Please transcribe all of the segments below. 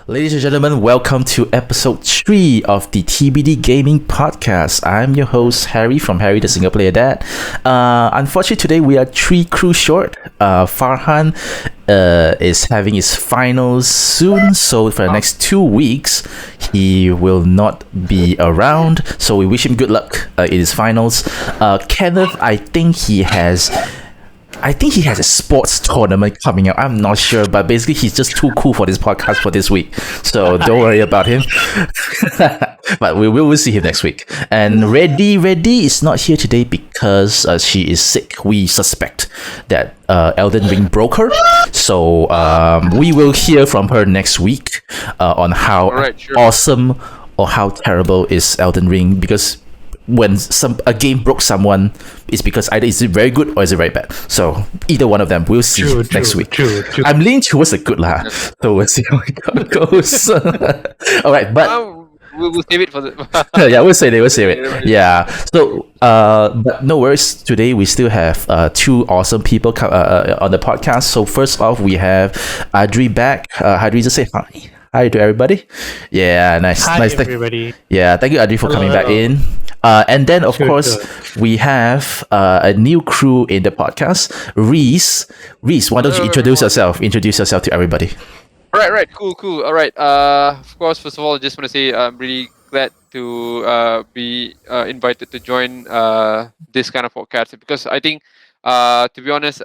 Ladies and gentlemen, welcome to episode 3 of the TBD Gaming Podcast. I'm your host, Harry from Harry the Single Player Dad. Unfortunately, today we are 3 crew short. Farhan is having his finals soon, so for the next 2 weeks, he will not be around. So we wish him good luck in his finals. Kenneth, I think he has a sports tournament coming up. I'm not sure, but basically he's just too cool for this podcast for this week. So don't worry about him. But we will see him next week. And Reddy is not here today because she is sick. We suspect that Elden Ring broke her. So we will hear from her next week on how awesome or how terrible is Elden Ring, because when a game broke someone, it's because either is it very good or is it very bad. So either one of them, we'll see next week. True. I'm leaning towards the good lah. So we'll see how it goes. All right, but we'll save it for the. Yeah, we'll save it. Yeah. So but no worries. Today we still have 2 awesome people on the podcast. So first off, we have Adri back. Adri, just say hi. Hi to everybody. Yeah, nice. Hi, nice. everybody. Yeah, thank you, Adri, for coming back in. And then, of course, we have a new crew in the podcast, Reez. Reez, why don't you introduce yourself? Introduce yourself to everybody. Right. Cool. All right. Of course, first of all, I just want to say I'm really glad to be invited to join this kind of podcast, because I think, to be honest,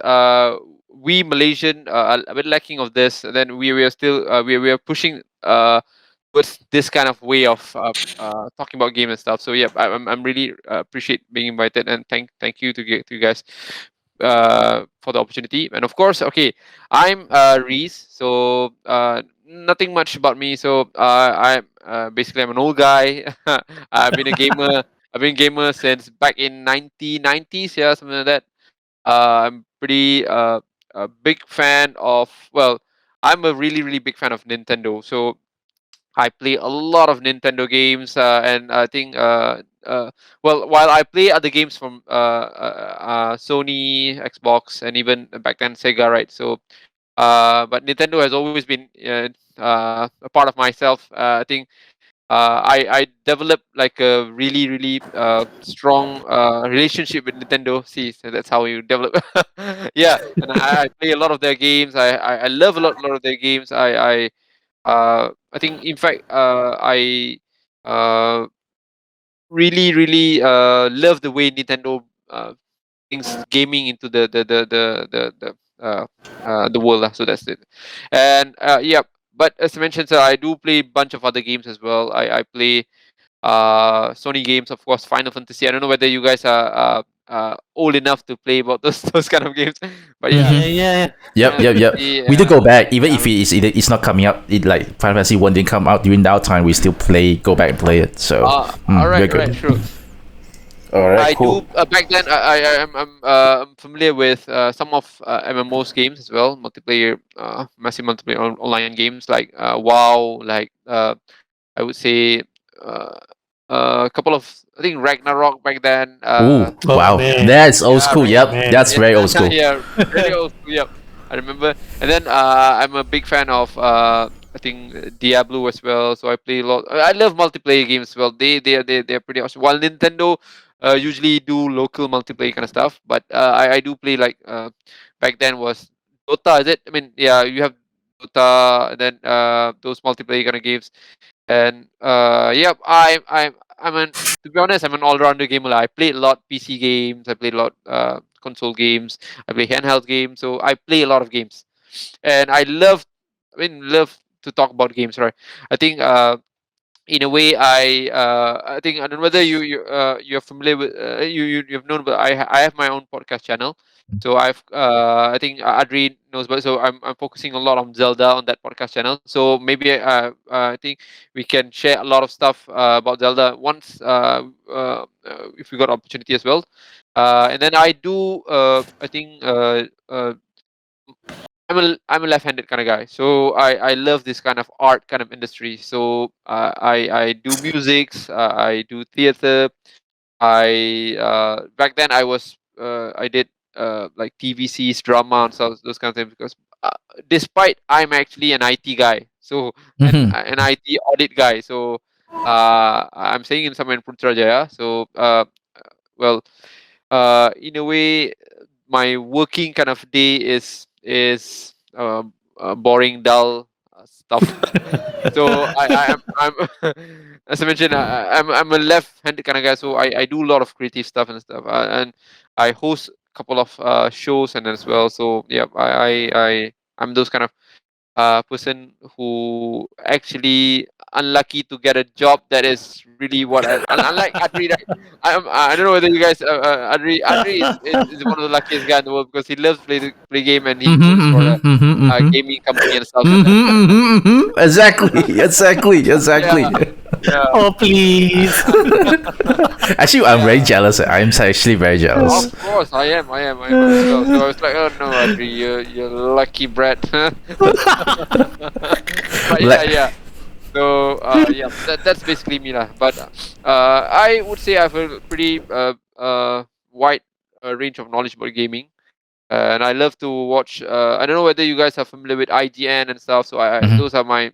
we Malaysian are a bit lacking of this. Then we are still we are pushing towards this kind of way of talking about game and stuff. So yeah, I'm really appreciate being invited, and thank you to you guys for the opportunity. And of course, okay, I'm Reez. So nothing much about me. So I'm basically I'm an old guy. I've been a gamer. I've been a gamer since back in 1990s. Yeah, something like that. I'm pretty a big fan of. Well, I'm a really big fan of Nintendo. So I play a lot of Nintendo games, and I think, well, while I play other games from Sony, Xbox, and even back then Sega, right? So, but Nintendo has always been a part of myself. I think I developed like a really strong relationship with Nintendo. See, so that's how you develop. Yeah, and I play a lot of their games. I love a lot of their games. I think, in fact, I uh, really love the way Nintendo brings gaming into the world lah. So that's it. And yeah, but as I mentioned, sir, I do play a bunch of other games as well. I play Sony games, of course, Final Fantasy. I don't know whether you guys are old enough to play about those kind of games, but yeah. Yeah. Yep. We do go back, even if it's not coming out. Like Final Fantasy 1 didn't come out during our time, we still go back and play it. So all right, sure. All right, I cool. do back then. I'm familiar with some of MMOs games as well, multiplayer, massive multiplayer online games like WoW, like I would say uh, a couple of, I think, Ragnarok back then. Ooh, wow, man. that's old school. Yep, man. that's very old school. Yeah, very old school. Yep, I remember. And then I'm a big fan of I think Diablo as well. So I play a lot. I love multiplayer games as well. They're pretty awesome. While Nintendo usually do local multiplayer kind of stuff, but I do play like back then was Dota. Is it? I mean, yeah, you have Dota, and then those multiplayer kind of games. And yeah, I'm an to be honest, I'm an all-rounder gamer. I play a lot PC games. I play a lot console games. I play handheld games. So I play a lot of games, and love to talk about games. Right? I think in a way, I think, I don't know whether you're familiar with you've known, but I have my own podcast channel. So I think Adri knows, but so I'm focusing a lot on Zelda on that podcast channel. So maybe I think we can share a lot of stuff about Zelda once, if we got opportunity as well. And then I do I think I'm a left-handed kind of guy, so I love this kind of art kind of industry. So I do musics, I do theater. I back then I did like TVCs, drama, and so those kind of things. Because despite I'm actually an IT guy, So Mm-hmm. an IT audit guy. So I'm staying in somewhere in Putrajaya. So well, in a way, my working kind of day is boring, dull stuff. So I'm as I mentioned, I'm a left-handed kind of guy, so I do a lot of creative stuff and stuff, and I host a couple of shows and as well. So yeah, I'm those kind of person who actually unlucky to get a job that is really what unlike Adri, right? I don't know whether you guys Adri is one of the luckiest guy in the world because he loves play game and he Mm-hmm, works for mm-hmm, mm-hmm, a mm-hmm. gaming company and stuff. Mm-hmm, mm-hmm, mm-hmm. Exactly, exactly, Yeah, exactly. yeah. Oh, please. Actually, I'm very Yeah. jealous. I'm actually very jealous. Of course, I am as well. So I was like, oh no, Adri, you're lucky brat. But yeah, Like, yeah. So yeah, that's basically me lah. But I would say I have a pretty wide range of knowledge about gaming, and I love to watch. I don't know whether you guys are familiar with IGN and stuff. So mhm, those are my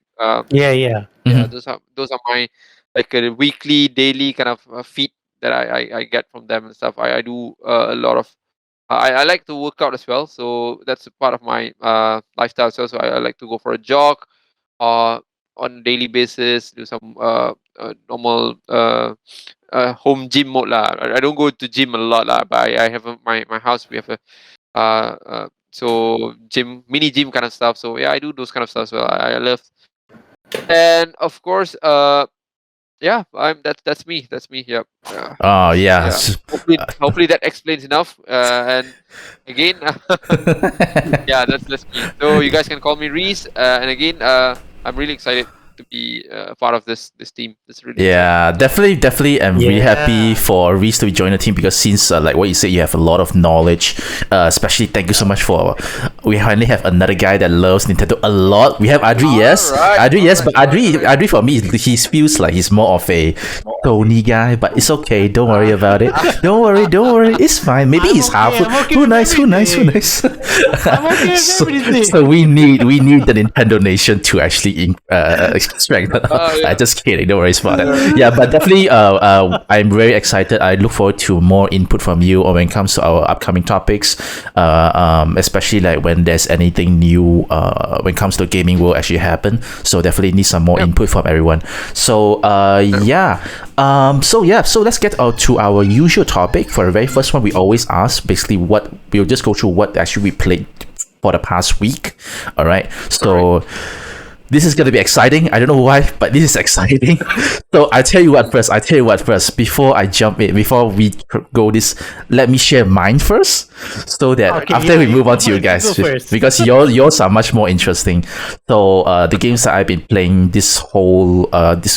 Yeah, yeah. yeah, mhm. those are my like a weekly, daily kind of feed that I get from them and stuff. I do a lot of. I like to work out as well, so that's a part of my lifestyle as well. So I like to go for a jog, on a daily basis, do some normal home gym mode lah. I don't go to gym a lot lah, but I have my house. We have a so gym, mini gym kind of stuff. So yeah, I do those kind of stuff. So I love, and of course, yeah, that's me. That's me. Yep. Oh yeah. Yeah. Hopefully that explains enough. And again, yeah, that's me. So you guys can call me Reez. And again, I'm really excited to be a part of this team. It's really exciting. Yeah, definitely. I'm really happy Yeah. for Reese to join the team because since, like what you said, you have a lot of knowledge. Especially, thank you so much for. We finally have another guy that loves Nintendo a lot. We have Adri, yes, Alright, Adri, yes, alright, but Adri, alright. Adri for me, he feels like he's more of a Tony guy, but it's okay. Don't worry about it. Don't worry. It's fine. Maybe I'm he's okay, half. I'm okay Who with knows? Who knows? everything. I'm okay with so, everything. so we need the Nintendo Nation to actually strengthen. Yeah. I just kidding. Don't worry about it. Yeah, but definitely, I'm very excited. I look forward to more input from you or when it comes to our upcoming topics. Especially like when there's anything new. When it comes to gaming will actually happen. So definitely need some more Yep. input from everyone. So yeah. So let's get to our usual topic. For the very first one, we always ask basically we'll just go through what actually we played for the past week. All right. So this is gonna be exciting. I don't know why, but this is exciting. So I tell you what first. Before I jump in, before we go this, let me share mine first, so that Okay, after yeah, we move on to you you guys, go first. because yours are much more interesting. So the games that I've been playing this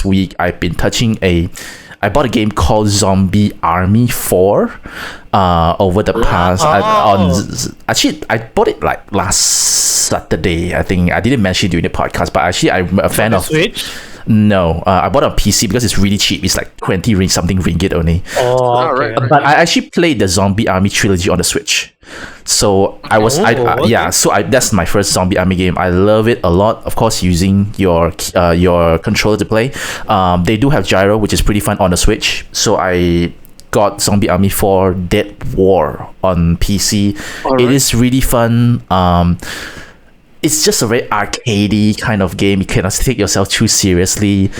week, I've been touching I bought a game called Zombie Army 4 over the past actually I bought it like last Saturday. I think I didn't mention it during the podcast, but actually I'm a fan The of Switch? no, I bought it on PC because it's really cheap. It's like 20 something ringgit only. Oh, okay. Right. But I actually played the Zombie Army trilogy on the Switch. So okay. So that's my first Zombie Army game. I love it a lot. Of course, using your controller to play. They do have gyro, which is pretty fun on the Switch. So I got Zombie Army 4 Dead War on PC. It is really fun. It's just a very arcadey kind of game. You cannot take yourself too seriously.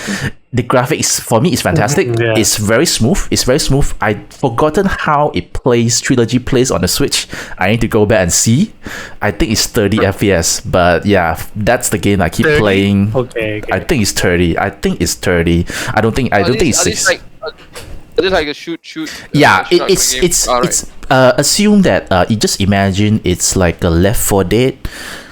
The graphics for me is fantastic. Yeah. It's very smooth. I'd forgotten how trilogy plays on the Switch. I need to go back and see. I think it's 30 FPS, but yeah, that's the game I keep 30? playing. Okay. I think it's 30. I think it's 30. I don't think it's 6. Is this like a shoot? Yeah, shoot it's game? assume that you just imagine it's like a Left 4 Dead,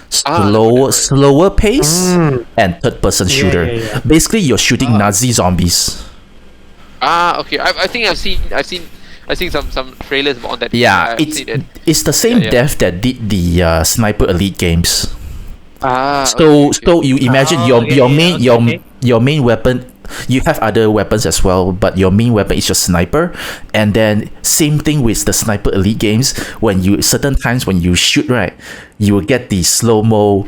slower pace and third person shooter. yeah. Basically, you're shooting Nazi zombies. Okay. I think I've seen some trailers on that. Yeah, I've seen it. it's the same Yeah. dev that did the Sniper Elite games. Okay. So you imagine your main weapon. You have other weapons as well, but your main weapon is your sniper. And then same thing with the Sniper Elite games. Certain times when you shoot, right, you will get the slow-mo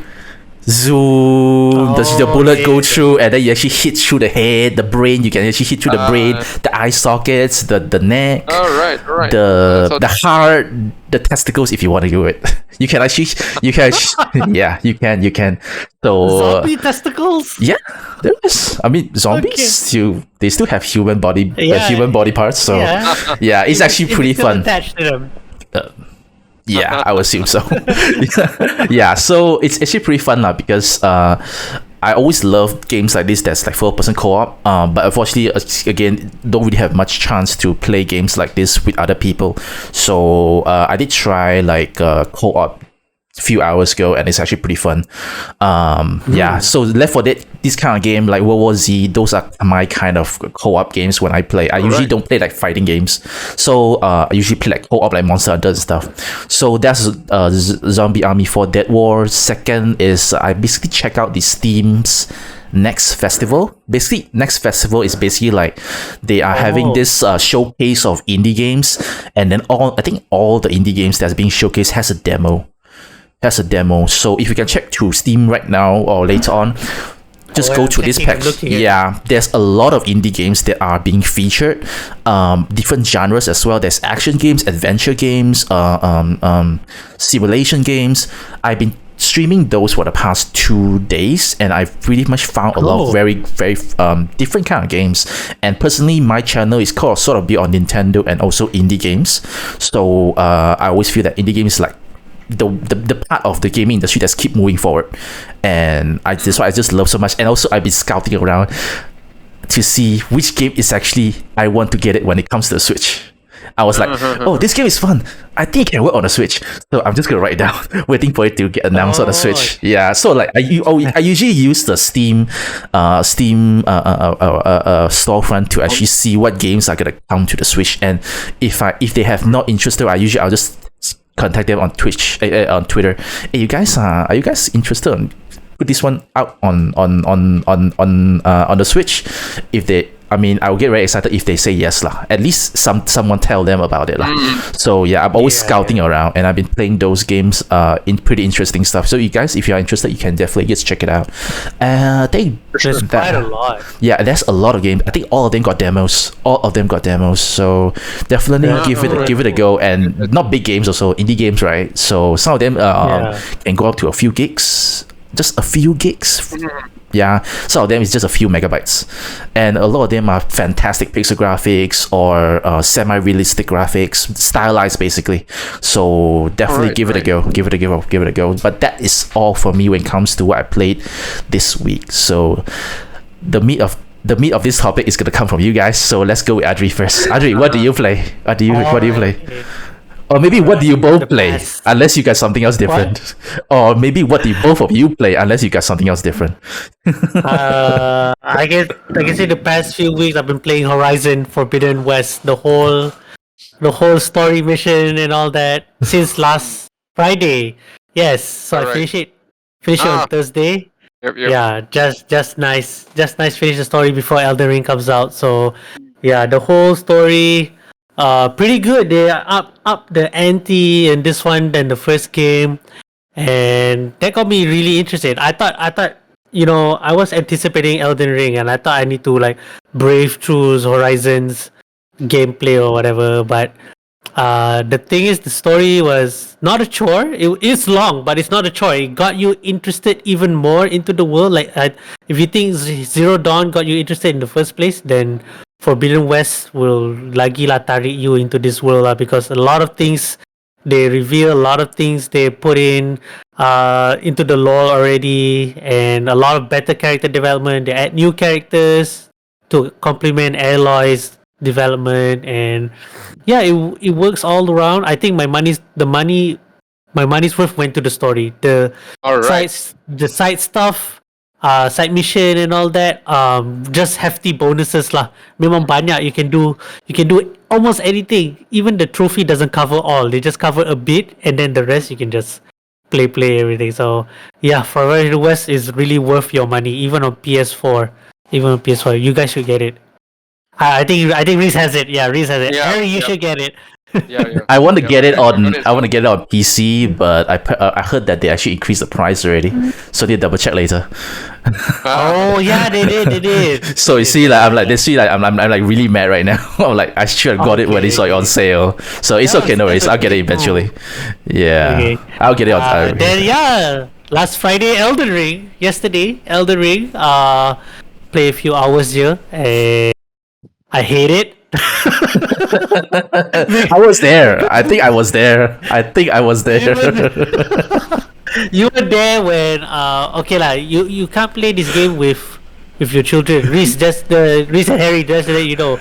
Zoom. Does the bullet go yeah. through, and then you actually hit through the head, the brain. You can actually hit through the brain, the eye sockets, the neck, All right, all right. the heart, the testicles. If you want to do it, you can actually, yeah, you can. So Zombie testicles? yeah, there is. I mean, zombies they still have human body Yeah. human body parts. So Yeah. yeah, it's actually pretty Still fun. attached to them. Yeah, I would assume so. Yeah, so it's actually pretty fun lah because I always love games like this that's like 4-person co-op. But unfortunately, again, don't really have much chance to play games like this with other people. So I did try like co-op few hours ago, and it's actually pretty fun. Yeah, so Left 4 Dead, this kind of game like World War Z, those are my kind of co-op games when I play. I usually don't play like fighting games, so I usually play like co-op like Monster Hunter and stuff. So that's Zombie Army 4 Dead War. Second is I basically check out the Steam's Next Festival. Basically, Next Festival is basically like they are having this showcase of indie games, and then I think all the indie games that's being showcased has a demo. So if you can check through Steam right now or later on, just go to this pack. Yeah, there's a lot of indie games that are being featured, different genres as well. There's action games, adventure games, simulation games. I've been streaming those for the past 2 days, and I've pretty much found a lot of very different kind of games. And personally, my channel is sort of be on Nintendo and also indie games. So I always feel that indie games is like the part of the gaming industry that's keep moving forward, and that's why I just love so much. And also I've been scouting around to see which game is actually I want to get it when it comes to the Switch. I was like, oh, this game is fun. I think it can work on the Switch. So I'm just gonna write it down, waiting for it to get announced on the Switch. Yeah. So like I usually use the Steam storefront to actually see what games are gonna come to the Switch. And if they have not interested, I'll just contact them on Twitch, on Twitter. Hey, you guys, are you guys interested in put this one out on the Switch? If they, I mean, I will get very excited if they say yes lah. At least someone tell them about it lah. So yeah, I'm always scouting around, and I've been playing those games. In pretty interesting stuff. So you guys, if you are interested, you can definitely just check it out. I think there's quite a lot. Yeah, there's a lot of games. I think all of them got demos. So definitely give it a go. And not big games, also indie games, right? So some of them can go up to a few gigs. Just a few gigs. Yeah, some of them is just a few megabytes, and a lot of them are fantastic pixel graphics or semi-realistic graphics, stylized basically. So definitely give it a go. But that is all for me when it comes to what I played this week. So the meat of this topic is gonna come from you guys. So let's go with Adri first. Adri, what do you play? What do you play? Or maybe what do you both play? Unless you got something else different. Or maybe what do both of you play? Unless you got something else different. I guess say the past few weeks I've been playing Horizon Forbidden West, the whole story mission and all that since last Friday. Yes, so I finished it on Thursday. Yep. Yeah, just nice finish the story before Elden Ring comes out. So yeah, the whole story pretty good. They are up the ante in this one than the first game, and that got me really interested. I thought I was anticipating Elden Ring, and I thought I need to like brave through Horizon's gameplay or whatever. But the thing is, the story was not a chore. It is long, but it's not a chore. It got you interested even more into the world. Like if you think Zero Dawn got you interested in the first place, then Forbidden West will lagi lah tarik you into this world lah, because a lot of things they reveal, a lot of things they put in into the lore already, and a lot of better character development. They add new characters to complement Aloy's development, and yeah, it works all around. I think my money's worth went to the story. The side stuff, side mission and all that, just hefty bonuses lah. Memang banyak. You can do almost anything. Even the trophy doesn't cover all. They just cover a bit, and then the rest you can just play everything. So yeah, Forbidden West is really worth your money, even on PS4. You guys should get it. I think Reez has it. Yeah, Reez has it. Yeah, Harry, you should get it. Yeah. I want to get it I got on. it as I want to well. get it on PC, but I heard that they actually increased the price already. So they double check later. Oh yeah, they did. They did. So They you did. see, like I'm like Yeah. they see, like I'm like really mad right now. I'm like I should have got it when they Okay. saw it on Okay. sale. So it's That okay, was no that's worries. a I'll get it great eventually. move. Yeah, Okay. I'll get it on. Then yeah, last Friday Elden Ring. Yesterday Elden Ring. Play a few hours here, and I hate it. I was there. I think I was there. I think I was there. you were you were there when okay lah. You can't play this game with your children. Reese and Harry, just to let you know.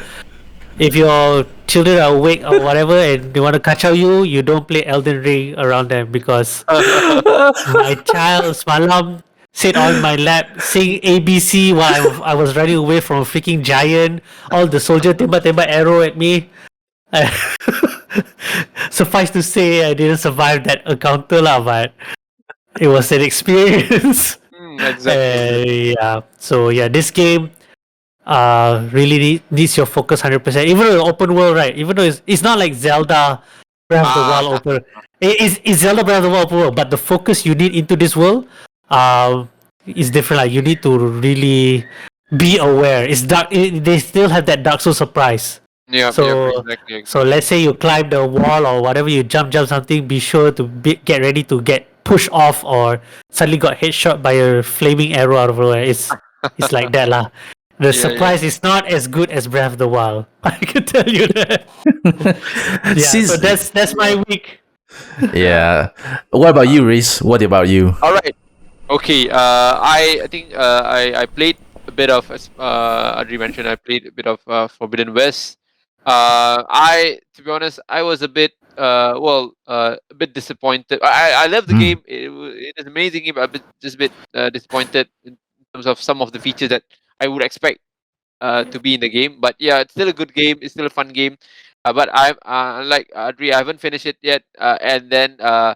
If your children are awake or whatever and they want to catch up you, you don't play Elden Ring around them because my child semalam sit on my lap sing ABC while I was running away from a freaking giant. All the soldier tembak arrow at me. Suffice to say, I didn't survive that encounter lah, but it was an experience. Exactly. Yeah. So yeah, this game really needs your focus 100%. Even though it's open world, right? Even though it's not like Zelda Breath of the Ah, Wild open. It's Zelda Breath of the Wild open world, but the focus you need into this world, is different. Like you need to really be aware. It's dark. They still have that Dark Souls surprise. yep, So, exactly. so let's say you climb the wall or whatever, you jump something. Be sure to get ready to get pushed off or suddenly got headshot by a flaming arrow out of nowhere. It's like that lah. The Yeah. surprise is not as good as Breath of the Wild. I can tell you that. Yeah, so Since that's my week. yeah, what about you, Reese? What about you? All right. Okay. I think I played a bit of as Adri mentioned. I played a bit of Forbidden West. I to be honest, I was a bit a bit disappointed. I love the Mm. game. It is an amazing game. But just a bit disappointed in terms of some of the features that I would expect to be in the game. But yeah, it's still a good game. It's still a fun game. But I'm like Adri, I haven't finished it yet. And then uh,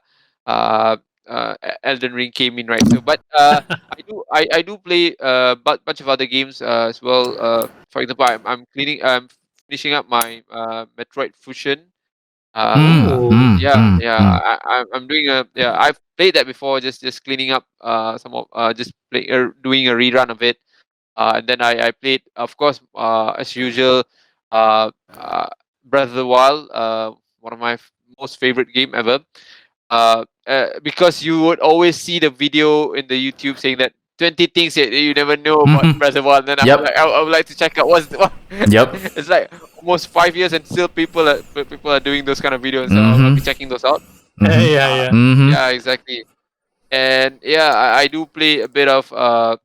Elden Ring came in, right? So, but I do play bunch of other games as well. For example, I'm finishing up my Metroid Fusion. Ooh. I'm doing a yeah. I've played that before. Just cleaning up some of just doing a rerun of it. And then I played, of course, as usual, uh, uh, Breath of the Wild, one of my most favorite game ever. Because you would always see the video in the YouTube saying that 20 things that you never know about Mhm. Breath of the Wild. Then Yep. I would like to check out what. Yep. It's like almost 5 years and still people are doing those kind of videos. So I'll be Mhm. checking those out. Mhm. Yeah. Mhm. Yeah, exactly. And yeah, I do play a bit of what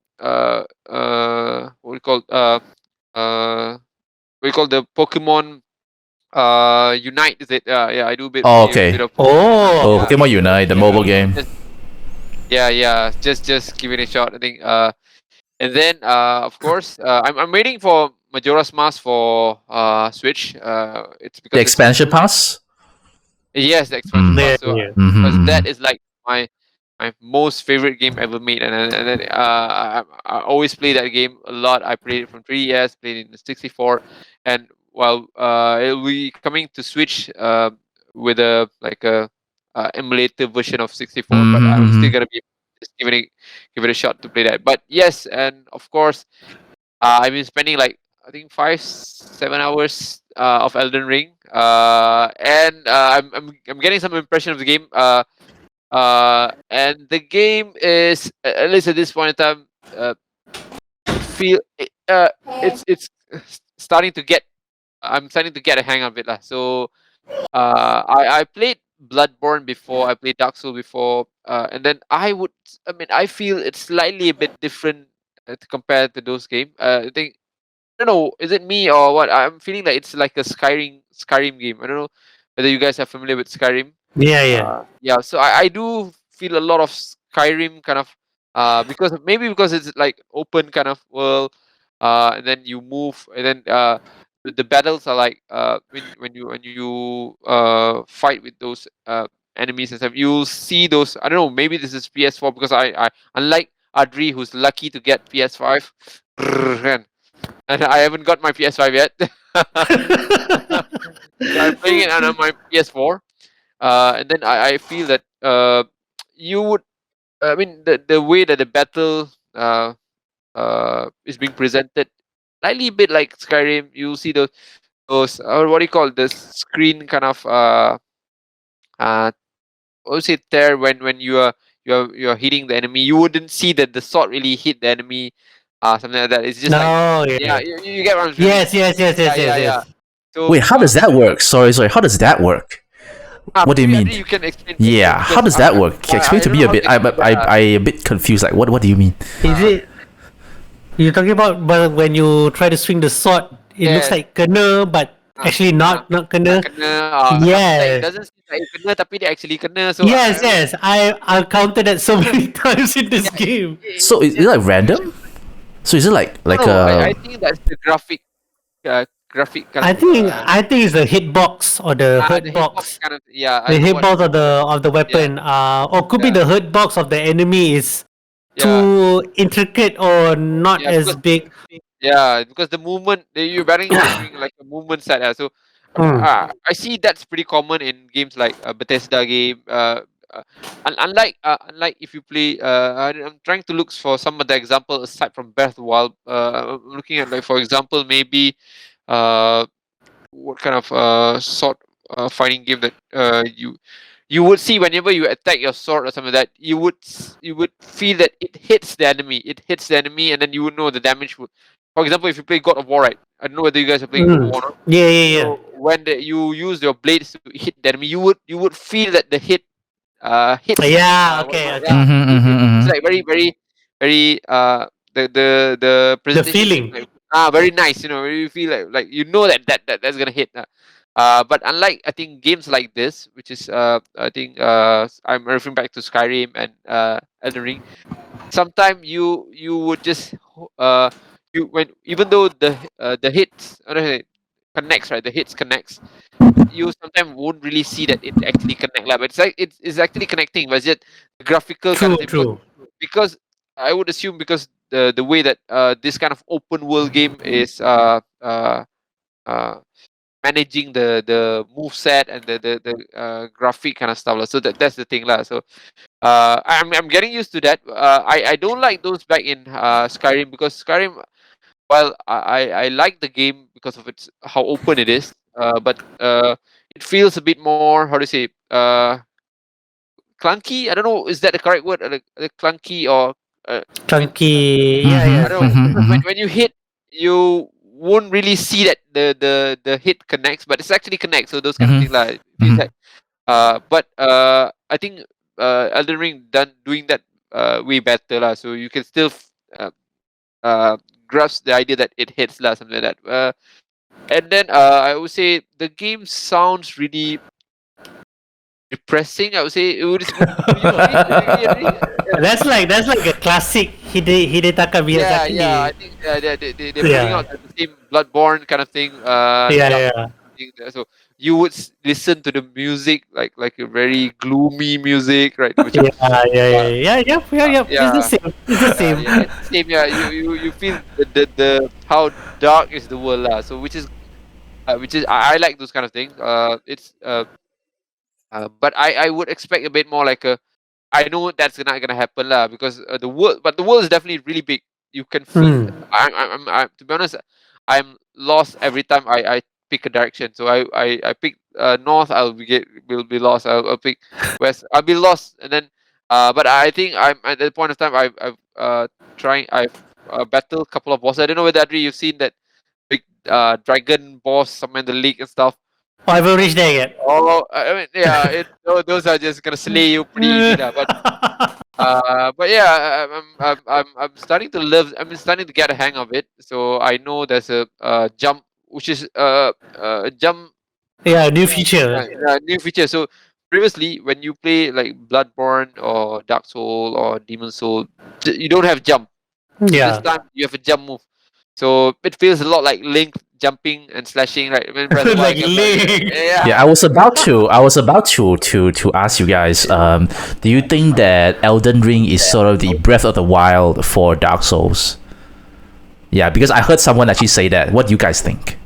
we call the Pokemon Unite, is it? Yeah, I do Oh, play a bit okay. of Oh, Oh. yeah, Pokemon Unite, the Okay. mobile game. just, yeah, just give it a shot, I think. And then of course I'm waiting for Majora's Mask for Switch. It's The because it's expansion pass. yes, the expansion Mm. pass. Yeah. So Yeah. because that Mhm. is like my most favorite game ever made, and then I always play that game a lot. I played it from 3DS, played it in the 64, and while it'll be coming to Switch with a like a emulator version of 64, but I'm still Mhm. gonna be just give it a shot to play that. But yes, and of course I've been spending like I think 5-7 hours of Elden Ring, and I'm getting some impression of the game. And the game is at least at this point in time, feel it's starting to get. I'm starting to get a hang of it lah. So I played Bloodborne before. I played Dark Souls before, and then I mean, I feel it's slightly a bit different to compare to those games. I think I don't know. Is it me or what? I'm feeling like it's like a Skyrim game. I don't know whether you guys are familiar with Skyrim. Yeah. Yeah, so I do feel a lot of Skyrim kind of because it's like open kind of world, and then you move, and then the battles are like when you fight with those enemies and stuff, you'll see those. I don't know, maybe this is PS4 because I unlike Adri who's lucky to get PS5. and I haven't got my PS5 yet. So I'm playing it on my PS4. And then I feel that you would. I mean, the way that the battle is being presented, slightly a bit like Skyrim. You see those what do you call this screen kind of uh what was it there when you're hitting the enemy, you wouldn't see that the sword really hit the enemy, something like that. It's just like, No, yeah, yeah. you get what I'm saying. Yes, yes, yes, Yeah, yes, yes, yeah, yeah. yes. So Wait, how does that work? Sorry. How does that work? What do you maybe mean? Adri, you can explain to me, Yeah, how because does that work? Explain I to don't me know a how bit. they do that. I a bit confused. Like, what do you mean? Is it you're talking about but when you try to swing the sword, it looks Yes. like kena, but actually not Tak kena. kena, sometimes like it Yes. doesn't seem like it kena tapi dia actually kena. So Yes, yes. I counted that so many times in this yeah, game. So is it like random? So is it like no, a? I think that's the graphic kind I of think I think it's the hitbox or the the hurt hitbox box. kind of, yeah, I The don't know what. hitbox of the Yeah, weapon. Or could be yeah, the hurt box of the enemy is yeah, too intricate or not yeah, as because big. the movement you're batting during like a movement set. So Hmm. I see that's pretty common in games like Bethesda game. Unlike if you play, I'm trying to look for some of the example aside from Breath of the Wild. I'm looking at, like, for example, maybe uh, what kind of sword fighting game that you would see whenever you attack your sword or something like that, you would feel that it hits the enemy. It hits the enemy, and then you would know the damage would. For example, if you play God of War, right? I don't know whether you guys are playing God of Mm. War or not. Yeah, yeah, yeah. So when you use your blades to hit the enemy, you would feel that the hit hits. Yeah, okay, okay. Mm-hmm, mm-hmm, It's mm-hmm. like very the The presentation seems feeling. like very nice. Where you feel like you know that's gonna hit. But unlike, I think, games like this, which is I think I'm referring back to Skyrim and Elden Ring. Sometimes you would just you when even though the hits connects, right, the hits connects, you sometimes won't really see that it actually connect lah. But it's like it's actually connecting, but it's just the graphical kind True, of thing, true. because I would assume, because the way that this kind of open world game is uh managing the move set and the graphic kind of stuff lah. So that's the thing lah. So I'm getting used to that. I don't like those back in Skyrim, because Skyrim, while I like the game because of its how open it is, but it feels a bit more, how to say, clunky. I don't know, is that the correct word? Clunky, or I mean, Chunky. Yeah, Mm-hmm, yeah. I don't know, mm-hmm, because mm-hmm. when you hit, you won't really see that the hit connects, but it's actually connects. So those kind of Mm-hmm. things like feels Mm-hmm. like, but I think Elden Ring done doing that way better lah. So you can still uh, grasp the idea that it hits lah, something like that. And then I would say the game sounds really depressing. I would say, would you agree? Would you agree? That's like a classic Hidetaka Miyazaki. Yeah. I think they're putting Yeah. out the same Bloodborne kind of thing. Yeah, Dark yeah. thing there. So you would listen to the music like a very gloomy music, right? Which Yeah, yeah, yeah, uh, yeah, yep, yeah, yep. It's the yeah, same. It's the same. yeah, it's the same. Yeah, you feel the how dark is the world lah. So which is I like those kind of things. It's but I would expect a bit more like a. I know that's not gonna happen lah, because but the world is definitely really big. You can feel. Hmm. I'm to be honest, I'm lost every time I pick a direction. So I pick north, will be lost. I'll pick west, I'll be lost, and then but I think I'm at that point of time I've I've battled a couple of bosses. I don't know whether Adri, you've seen that big dragon boss somewhere in the league and stuff. Oh, I haven't reached there yet. Oh, I mean, yeah, those are just gonna slay you pretty easy lah. But yeah, I'm starting to live. I'm starting to get a hang of it. So I know there's a jump, which is jump Yeah, new feature. new feature. So previously, when you play like Bloodborne or Dark Soul or Demon Soul, you don't have jump. So this Yeah. time you have a jump move. So it feels a lot like Link jumping and slashing, right? When Breath of the Wild Like you have, Link. yeah. Yeah, I was about to ask you guys. Do you think that Elden Ring is sort of the Breath of the Wild for Dark Souls? Yeah, because I heard someone actually say that. What do you guys think?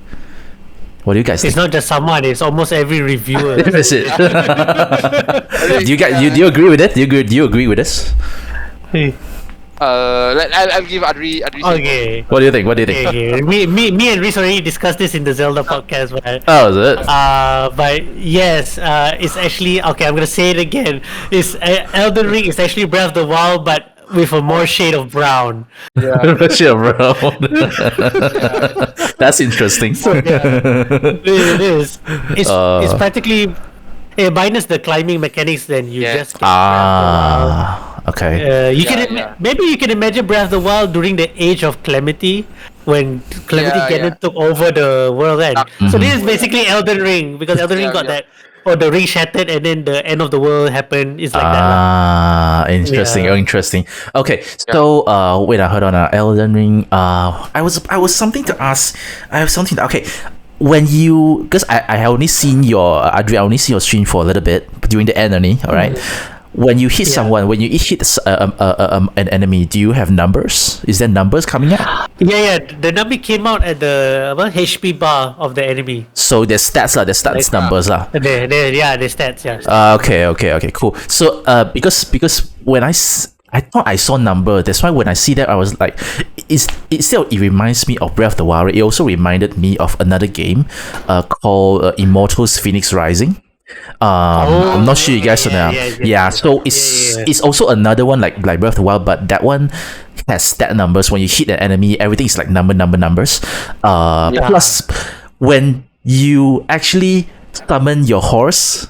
What do you guys It's think? not just someone; it's almost every reviewer. Is it? Do you guys do you agree with it? Do you agree with this? I'll give Adri. Okay. What do you think? What do you think? Okay. Me and Reez already discussed this in the Zelda podcast, but Oh, is it? but yes, it's actually okay. I'm gonna say it again. It's Elden Ring is actually Breath of the Wild, but with a more shade of brown. Sure, bro. That's interesting. It is. It's Uh. practically minus the climbing mechanics. Then you Yeah. just get Breath of the Wild. Okay. You Yeah, can yeah. maybe you can imagine Breath of the Wild during the age of Calamity, when Calamity Yeah, Ganon took over the world. Then, so this is Mhm. basically Elden Ring, because Elden Ring Yeah, got yeah. that, or the ring shattered, and then the end of the world happened. It's like that. Interesting. Yeah. Oh, interesting. Okay, so wait, hold on. Elden Ring. I was something to ask. I have something. Okay, when you, because I only seen your Adri, I only seen your stream for a little bit during the end only. All right. When you hit Yeah. someone, when you hit an enemy, do you have numbers? Is there numbers coming up? Yeah. The number came out at the HP bar of the enemy. So there's stats lah, there's stats numbers lah. The stats. Yeah. Okay, cool. So, because when I thought I saw number, that's why when I see that I was like, it reminds me of Breath of the Wild. It also reminded me of another game, called Immortals: Phoenix Rising. I'm not sure you guys know. Yeah, so it's also another one like Breath of the Wild, but that one has stat numbers. When you hit an enemy, everything is like numbers. Plus, when you actually summon your horse,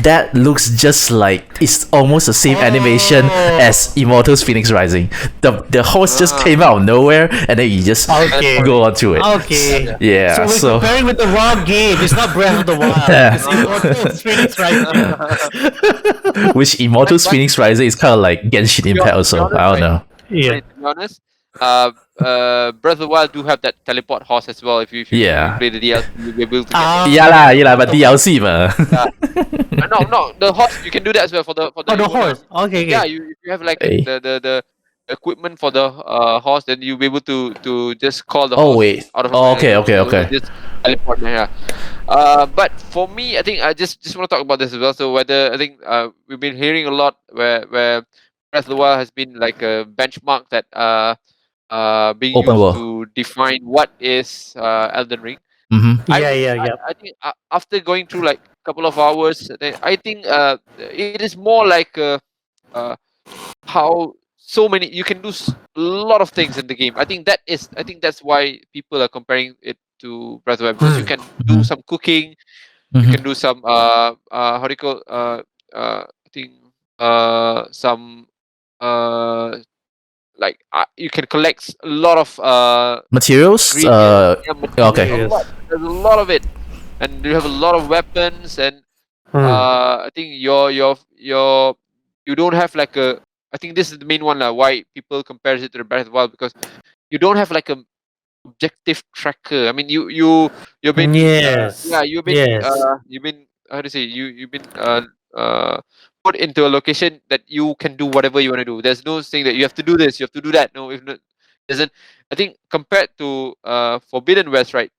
that looks just like, it's almost the same animation as Immortals: Phoenix Rising. The horse just came out of nowhere, and then you just Okay. go onto it. Okay. Yeah, So we're so comparing with the wrong game. It's not Breath of the Wild. It's Immortals Phoenix Rising. which Immortals: Phoenix Rising is kind of like Genshin Impact also. I don't know. Yeah. To be honest, Breath of the Wild do have that teleport horse as well. If you Yeah. play the DLC, you'll be able to get Ah. Yeah lah, but DLC ma. no, the horse you can do that as well for the Oh, the horse. Okay. Yeah, if you have like Hey. the equipment for the horse, then you'll be able to just call the Oh horse wait. out of Oh, nowhere. okay. Just teleport there. But for me, I think I just want to talk about this as well. So whether I think we've been hearing a lot where Breath of the Wild has been like a benchmark that being Open used world. to define what is Elden Ring. Mm-hmm. Yeah. I think after going through like a couple of hours, I think it is more like how so many you can do a lot of things in the game. I think that's why people are comparing it to Breath of the Wild, because you can do some cooking, you Mhm. can do some how do you call I think some like you can collect a lot of Materials. ingredients. Yeah, materials, Okay. there's a lot of it, and you have a lot of weapons, and I think you don't have like a. I think this is the main one why people compare it to the Breath of the Wild, because you don't have like a objective tracker. I mean, you've been Yes. you've been Yes. you've been how to say you've been put into a location that you can do whatever you want to do. There's no saying that you have to do this, you have to do that. No, if not, doesn't. I think compared to Forbidden West, right?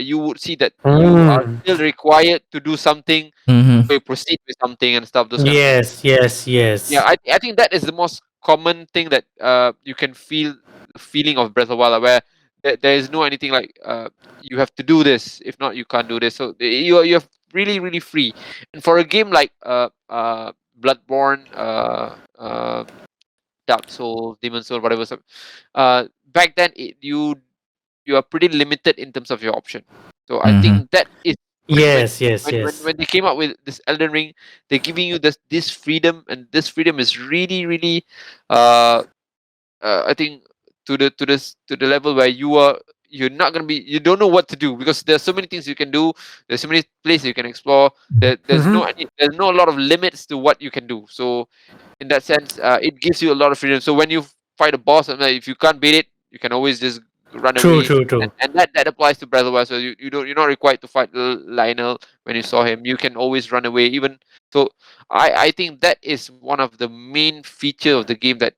You would see that you are still required to do something, Mm-hmm. to proceed with something and stuff. Those kind of things. Yes. Yeah, I think that is the most common thing that you can feel the feeling of Breath of the Wild, where there is no anything like you have to do this, if not you can't do this. So you're really free. And for a game like Bloodborne, Dark Souls, Demon Soul, whatever, back then you are pretty limited in terms of your option. So I think that is Yes. when they came up with this Elden Ring, they're giving you this freedom, and this freedom is really I think to the level where you're not gonna be, you don't know what to do, because there's so many things you can do, there's so many places you can explore. There's no a lot of limits to what you can do. So in that sense, it gives you a lot of freedom. So when you fight a boss, and if you can't beat it, you can always just run True. away. And that applies to Breath of the Wild. So you're not required to fight Lionel when you saw him. You can always run away. Even so, I think that is one of the main feature of the game that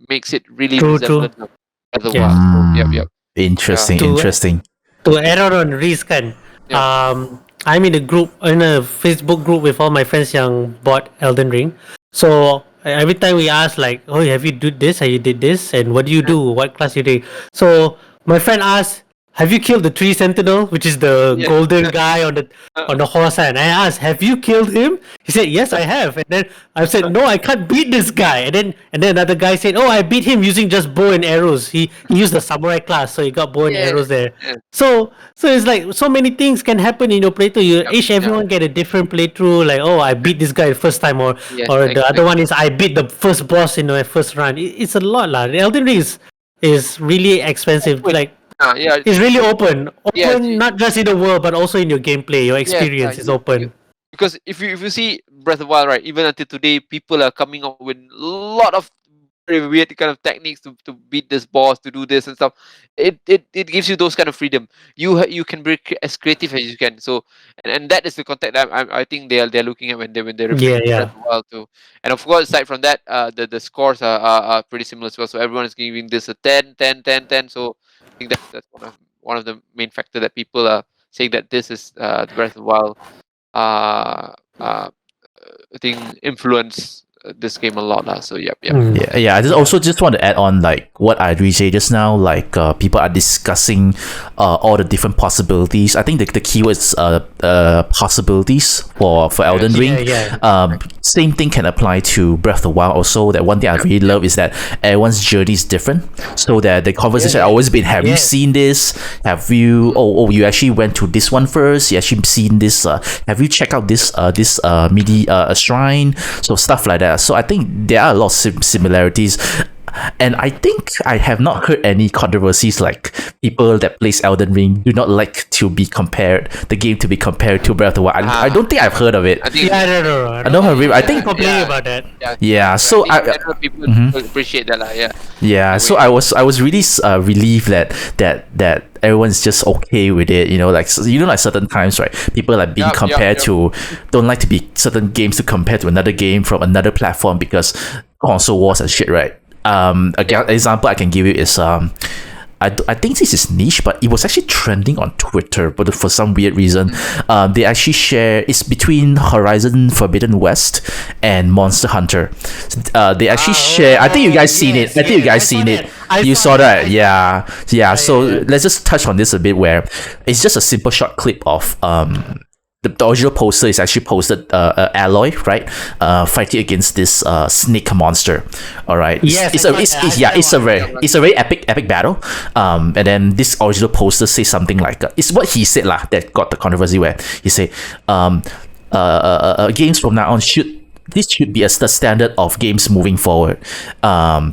makes it really True. resemblant of Breath of the Yes. Wild. So, yep. Interesting, To- interesting. to add on Reez kan, I'm in a Facebook group with all my friends yang bought Elden Ring. So every time we ask like, oh, have you did this? Have you did this? And what do you do? What class you do? So my friend asked, have you killed the tree sentinel, which is the Yeah. golden guy on the horse? And I asked, have you killed him? He said, yes, I have. And then I said, no, I can't beat this guy. And then another guy said, oh, I beat him using just bow and arrows. He used the samurai class, so he got bow and Yeah, arrows there. yeah. So it's like so many things can happen in your playthrough. Each everyone get a different playthrough. Like, oh, I beat this guy the first time, or Yes, the other one is I beat the first boss in my first run. It's a lot lah. The Elden Ring is really expensive. Open. Like Yeah, it's really open. Yeah, Open not just in the world but also in your gameplay. Your experience is open. because if you see Breath of the Wild, right, even until today, people are coming up with a lot of very weird kind of techniques to beat this boss, to do this and stuff. It gives you those kind of freedom. You can be as creative as you can. So and that is the context that I think they're looking at when they're referring to Yeah. Breath of the Wild too. And of course, aside from that, the scores are pretty similar as well. So everyone is giving this a 10, 10, 10, 10. So I think that's one of the main factor that people are saying that this is the Breath of the Wild. I think influence this game a lot lah. So yep. Yeah. I just want to add on like what I say just now. Like people are discussing all the different possibilities. I think the keywords possibilities for Elden Ring. Same thing can apply to Breath of the Wild. Also, that one thing I really love is that everyone's journey is different. So that the conversation always been, have you seen this? Have you? Oh, you actually went to this one first. You actually seen this. Have you checked out this shrine? So stuff like that. So I think there are a lot of similarities, and I think I have not heard any controversies like people that plays Elden Ring do not like to be compared the game to be compared to Breath of the Wild. I don't think I've heard of it. I think I don't have. I think complaining about that. Yeah. So people appreciate that lah. Yeah. Yeah. So I was really relieved that everyone's just okay with it, like certain times, right, people like being compared to, don't like to be certain games to compare to another game from another platform because console wars and shit, right? Example I can give you is I think this is niche, but it was actually trending on Twitter, but for some weird reason, they actually share, it's between Horizon Forbidden West and Monster Hunter. They actually share, I think you guys seen it. I think you guys seen it. You saw that? Yeah. So let's just touch on this a bit, where it's just a simple short clip of the original poster is actually posted Aloy, right, fighting against this snake monster. All right. It's a very epic battle. And then this original poster says something like it's what he said lah that got the controversy, where he said games from now on should be the standard of games moving forward,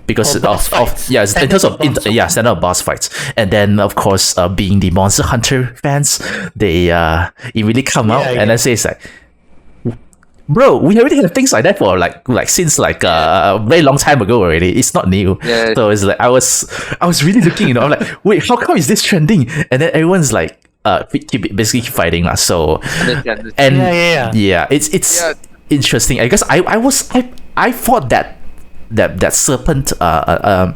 because in terms of standard of boss fights. And then of course, being the Monster Hunter fans, they it really come out and then say it's like, bro, we already have things like that for like since a very long time ago already. It's not new. So it's like I was really looking, I'm like, wait, how come is this trending? And then everyone's like keep fighting lah. So it's interesting. I guess I thought that serpent I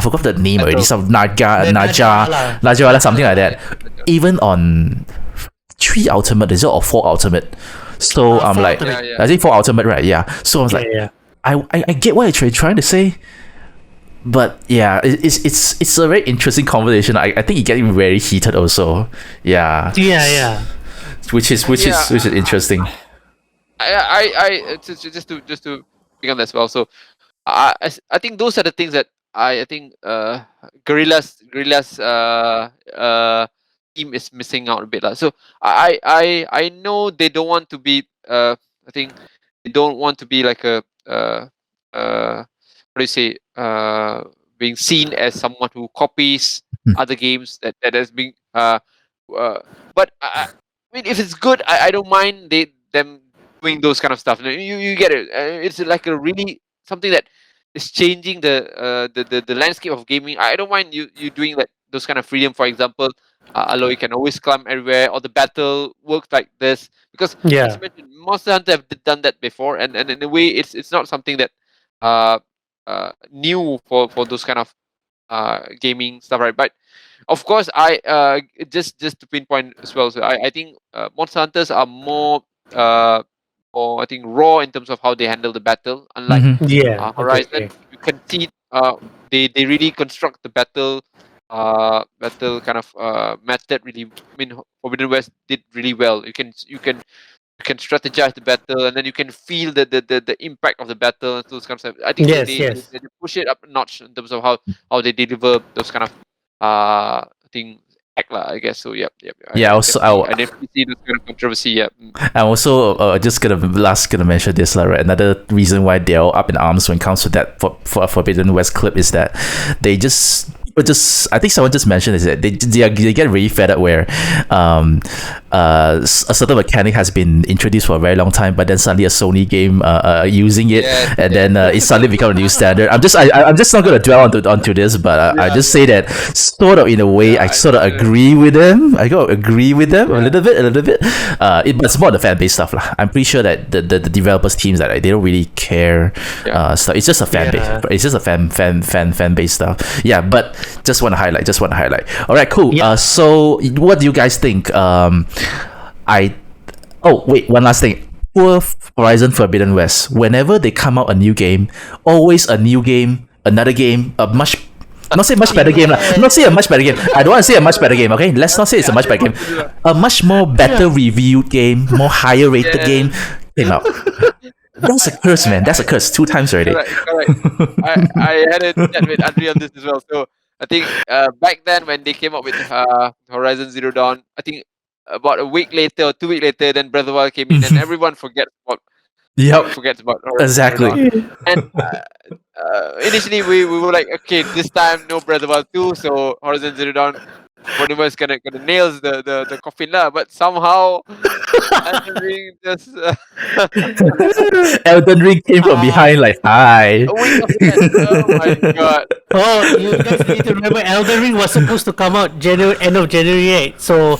forgot the name already, some Naja, something like that, even on 3 Ultimate is it, or 4 Ultimate. So I'm like, I think 4 Ultimate, right? Yeah. So I was like, I get what you're trying to say, but yeah, it's a very interesting conversation. I think it's getting very heated also. Which is interesting. I just to pick on that as well. So I think those are the things that I think Gorilla's team is missing out a bit lah. So I know they don't want to be I think they don't want to be like a what do you say, being seen as someone who copies other games that has been but I mean, if it's good, I don't mind them doing those kind of stuff. You get it. It's like a really something that is changing the landscape of gaming. I don't mind you doing like those kind of freedom. For example, Aloy can always climb everywhere, or the battle works like this, because as you mentioned, Monster Hunter have done that before, and in a way, it's not something that new for those kind of gaming stuff, right? But of course, just to pinpoint as well. So I think Monster Hunters are uh more I think raw in terms of how they handle the battle. Unlike Mhm. Yeah. Horizon, Okay. you can see they really construct the battle kind of method really. I mean, Forbidden West did really well. You can strategize the battle, and then you can feel the impact of the battle and those kind of stuff. I think Yes. Yes. they push it up a notch in terms of how they deliver those kind of I think act lah, I guess so. Yep. Yeah, also I definitely see this kind of controversy. Yeah. I'm also just gonna mention this right. Another reason why they're all up in arms when it comes to that for Forbidden West clip is that they just I think someone just mentioned is that they get really fed up where a certain mechanic has been introduced for a very long time, but then suddenly a Sony game using it, Yes, and then it suddenly become a new standard. I'm just not gonna dwell onto this, but I just say that sort of in a way I sort of agree with them. I gotta agree with them a little bit. But it's more the fan base stuff lah. I'm pretty sure that the developers teams that they don't really care stuff. It's just a fan base. It's just a fan base stuff. Yeah, but just want to highlight. All right, cool. So what do you guys think? One last thing. For Horizon Forbidden West, whenever they come out a new game, always a new game, another game, not say much better game lah. Not say a much better game. I don't want to say a much better game. Okay, let's not say it's a much better game. A much more better reviewed game, more higher rated game came out. That's a curse, man. That's a curse. 2 times already. Correct. I had a chat with Andre on this as well. So I think back then when they came up with Horizon Zero Dawn, I think about a week later or 2 weeks later, then Breath of the Wild came in, and everyone forgets about Horizon Exactly. Zero Dawn. And initially we were like, okay, this time no Breath of the Wild 2, so Horizon Zero Dawn. Whatever is gonna nails the coffin lah, but somehow Elden Ring just Elden Ring came from behind like, hi. a week of that. Oh my god! Oh, you guys need to remember Elden Ring was supposed to come out end of January 8. So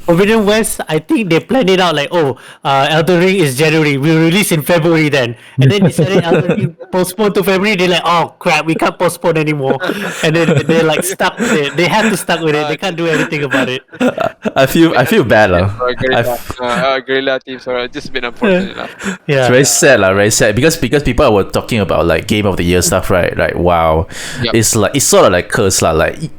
Forbidden West, I think they planned it out like, Elden Ring is January. We'll release in February then. And then decided Elden Ring postponed to February. They're like, oh crap, we can't postpone anymore. And then they're like stuck with it. They have to stuck with it. They can't do anything about it. I feel bad lah. Guerrilla team, sorry, just been unfortunate lah. Yeah. It's very sad lah, very sad because people were talking about like Game of the Year stuff, right? Like wow, Yep. it's sort of like curse lah. Like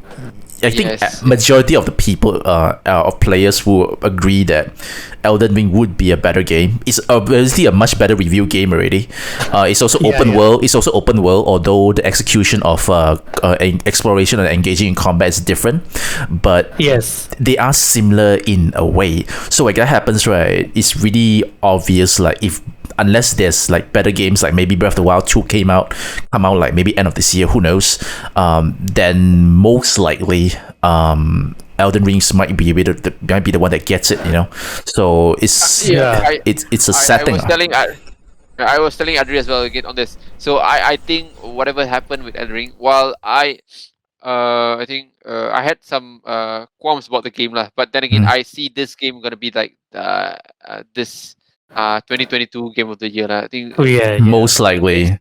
I think Yes. majority of the people of players who agree that Elden Ring would be a better game. It's obviously a much better review game already. It's also open world. It's also open world, although the execution of exploration and engaging in combat is different. But Yes. they are similar in a way. So when that happens, right, it's really obvious. Like if unless there's like better games, like maybe Breath of the Wild 2 come out like maybe end of this year, who knows? Then most likely, Elden Rings might be the one that gets it, you know. So it's it's a sad thing. I was telling Adri as well again on this. So I think whatever happened with Elden Ring, while I think I had some qualms about the game lah, but then again I see this game gonna be like this 2022 Game of the Year lah. I think most likely.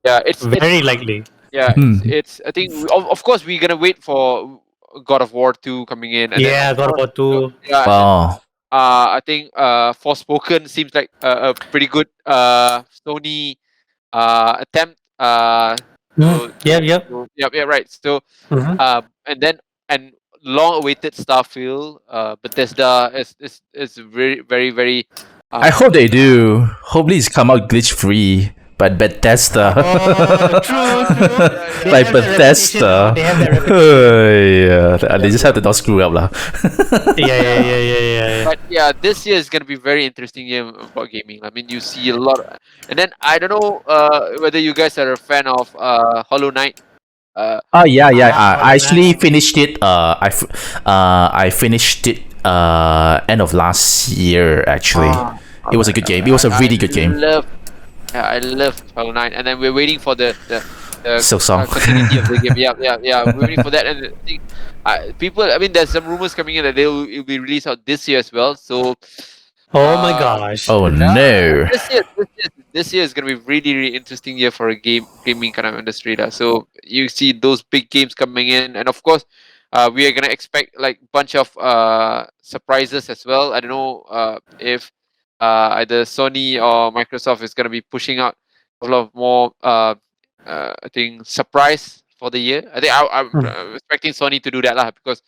it's very likely. Yeah, it's I think of course we're gonna wait for God of War 2 coming in. And then, God of War 2. Yeah. Wow. I think Forspoken seems like a pretty good Sony attempt. Right. So and long-awaited Starfield. Bethesda is very very very. I hope they do. Hopefully, it's come out glitch free. But Bethesda, True. like Bethesda, They have that reputation. they just have to not screw up lah. Yeah. But yeah, this year is gonna be very interesting year about gaming. I mean, you see a lot, and then I don't know whether you guys are a fan of Hollow Knight. I actually finished it. I finished it end of last year. Actually, it was a good game. It was a really good game. I love Hollow Knight, and then we're waiting for the Silksong. continuity of the game. Yeah. We're waiting for that, and I think people. I mean, there's some rumors coming in that it'll be released out this year as well. So. Oh my gosh. Oh no. This year is gonna be really really interesting year for a gaming kind of industry. So you see those big games coming in, and of course, we are gonna expect like bunch of surprises as well. I don't know if either Sony or Microsoft is gonna be pushing out a lot of more I think surprise for the year. I think I'm Hmm. expecting Sony to do that lah, because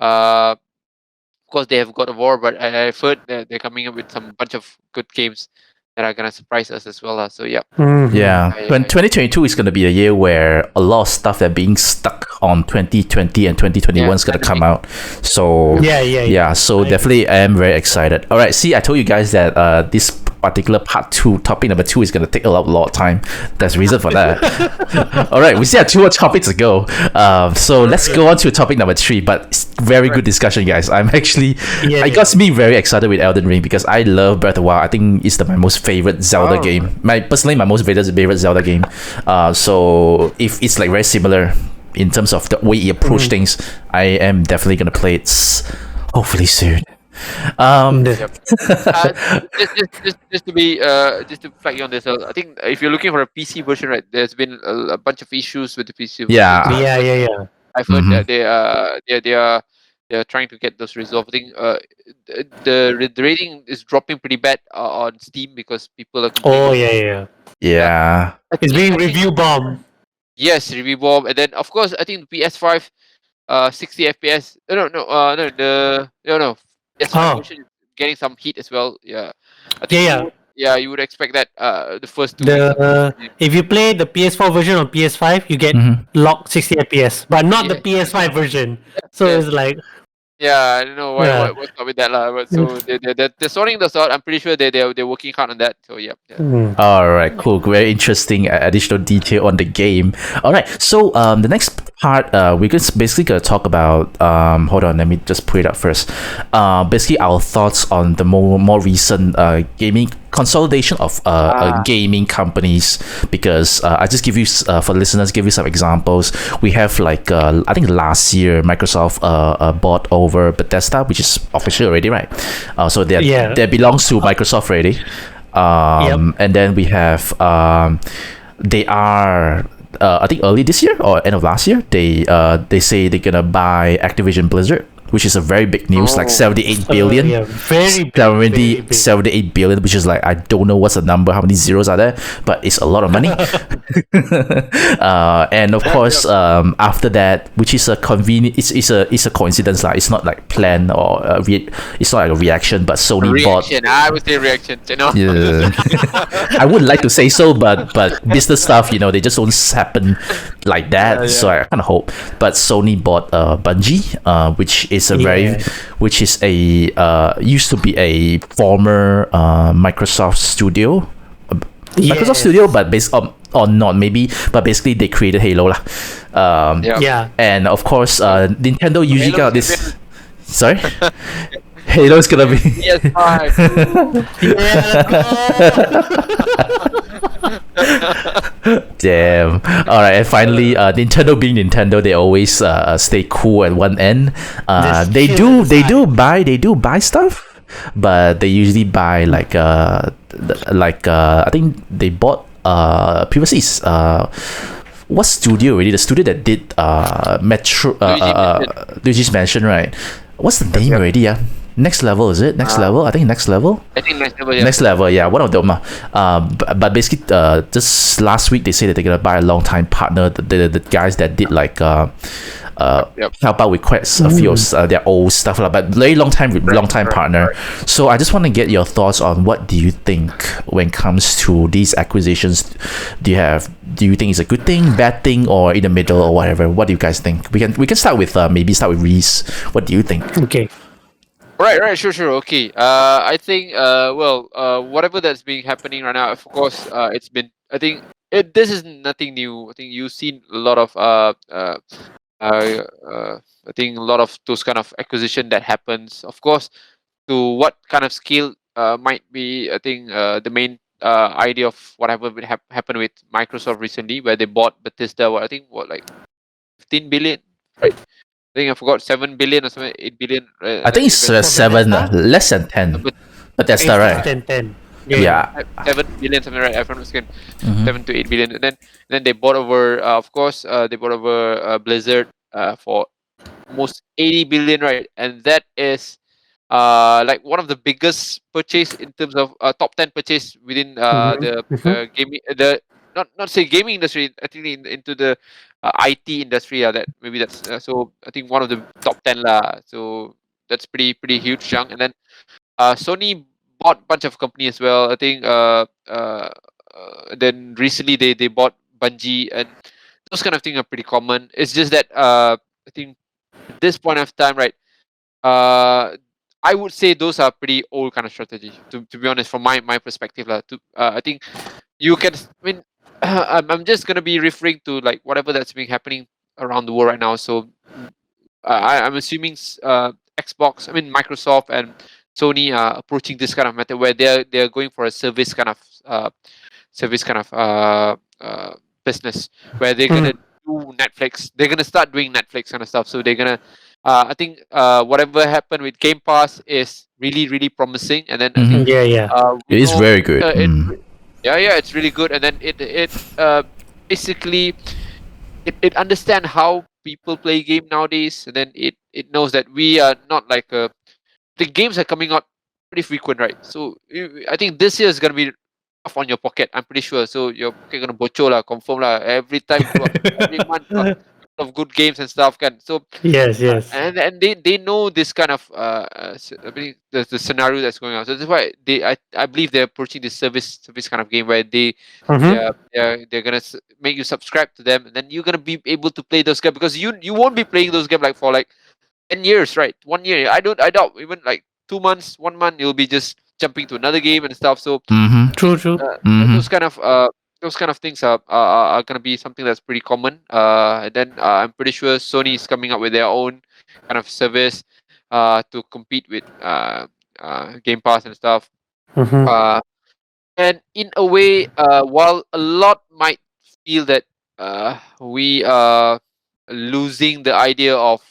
uh of course they have God of War, but I've heard that they're coming up with some bunch of good games that are gonna surprise us as well lah. So yeah. Mhm. Yeah, I- when I- 2022 is going to be a year where a lot of stuff that being stuck on 2020 and 2021 is going to come out. So Yeah. so I- definitely I am very excited. All right, see, I told you guys that this particular part two, topic number two, is going to take a lot of time. There's a reason for that. All right, we still have two more topics to go. So let's go on to topic number three. But it's very good discussion, guys. I'm actually, it got me very excited with Elden Ring because I love Breath of the Wild. I think it's my most favorite Zelda game. Personally, my most favorite Zelda game. So if it's like very similar in terms of the way you approach things, I am definitely gonna play it hopefully soon. Just to be just to flag you on this, I think if you're looking for a PC version, right, there's been a bunch of issues with the PC version. Yeah. Yeah. I've heard Mhm. that they're trying to get those resolved. I think the rating is dropping pretty bad on Steam because people are Oh complaining. yeah. Yeah. It's being I think- review bomb. Yes, review bomb, and then of course I think the PS5, 60 FPS. No, PS5 Oh. version is getting some heat as well. Yeah, I Yeah. you would expect that the first 2 weeks. If you play the PS4 version on PS5, you get Mhm. locked 60 FPS, but not the Yeah. PS5 version. So Yeah. it's like, Yeah, I don't know Yeah. what's up with that lah. But so they're sorting this out. I'm pretty sure they're working hard on that. So yeah. All right, cool. Very interesting additional detail on the game. All right, so the next part, we're basically gonna talk about. Hold on, let me just put it up first. Basically our thoughts on the more recent gaming consolidation of gaming companies, because I just give you for listeners, give you some examples. We have like I think last year Microsoft bought over Bethesda, which is official already, right? So that belongs to Microsoft already. And then we have they are I think early this year or end of last year, they say they're gonna buy Activision Blizzard, which is a very big news, like 78 billion. yeah, very big, Currently very big. 78 billion, which is like, I don't know what's the number, how many zeros are there, but it's a lot of money. And of course, after that, which is a convenient, it's a coincidence, like it's not like planned or it's not like a reaction, but Sony Reaction. I would say reaction. You know. yeah. I would like to say so, but business stuff, they just don't happen like that. So I kind of hope. But Sony bought Bungie, which is which is a used to be a former Microsoft studio. Microsoft Studio, but based on not maybe, but basically they created Halo lah. Yeah. And of course, Nintendo usually got Halo's this. Sorry, Halo's gonna be. Yes, fine. Damn. All right, and finally, Nintendo being Nintendo, they always stay cool at one end. They do buy stuff, but they usually buy like I think they bought previously what studio already? The studio that did Metro Luigi's Mansion, right? What's the name already? Yeah. Next Level, is it? Next Level? I think Next Level. I think next level. Yeah. Next Level, yeah, one of them. But basically, just last week they say that they're gonna buy a long time partner, the guys that did like help out with quite a few of their old stuff, but very long time partner. So I just want to get your thoughts on what do you think when it comes to these acquisitions. Do you think it's a good thing, bad thing, or in the middle, or whatever? What do you guys think? We can start with maybe start with Reez. What do you think? Okay. Right, sure. Okay. I think whatever that's been happening right now, of course, it's been. I think this is nothing new. I think you've seen a lot of I think a lot of those kind of acquisition that happens. Of course, to what kind of scale might be. I think the main idea of what happened with Microsoft recently, where they bought Bethesda. Like 15 billion, right? I think I forgot 7 billion or something, 8 billion. I think it's For 7, Bethesda? less than 10. But that's not right. 10. Yeah. 7 billion, something, right? If I'm not mistaken, Mhm. 7 to 8 billion. And then they bought over, of course, they bought over Blizzard for almost 80 billion, right? And that is like one of the biggest purchase in terms of top 10 purchase within the gaming the not say gaming industry. I think into the IT industry. That maybe that's so. I think one of the top 10 lah. So that's pretty huge chunk. And then Sony bought a bunch of companies as well. I think then recently they bought Bungie, and those kind of things are pretty common. It's just that I think at this point of time, right? I would say those are pretty old kind of strategy. To be honest, from my perspective, lah. I think you can. I mean, I'm just gonna be referring to like whatever that's been happening around the world right now. So I'm assuming Xbox, I mean Microsoft and Sony are approaching this kind of method where they're going for a service kind of business where they're gonna do Netflix. They're gonna start doing Netflix kind of stuff. So they're gonna. I think whatever happened with Game Pass is really promising, and then I think Yeah. It we is know very good. yeah, it's really good, and then it basically it understand how people play game nowadays, and then it knows that we are not like the games are coming out pretty frequent, right? So I think this year is gonna be off on your pocket. I'm pretty sure. So your pocket gonna bocor lah, confirm lah. Every time every month got a lot of good games and stuff, can. So Yes. and they know this kind of I mean the scenario that's going on. So that's why I believe they're approaching this service kind of game where they're gonna make you subscribe to them, and then you're gonna be able to play those games because you won't be playing those games like for like 10 years, right? 1 year. I doubt even like 2 months, 1 month you'll be just jumping to another game and stuff. So Mm-hmm. True. those kind of things are gonna be something that's pretty common. And then I'm pretty sure Sony is coming up with their own kind of service to compete with Game Pass and stuff. Uh, and in a way, while a lot might feel that we are losing the idea of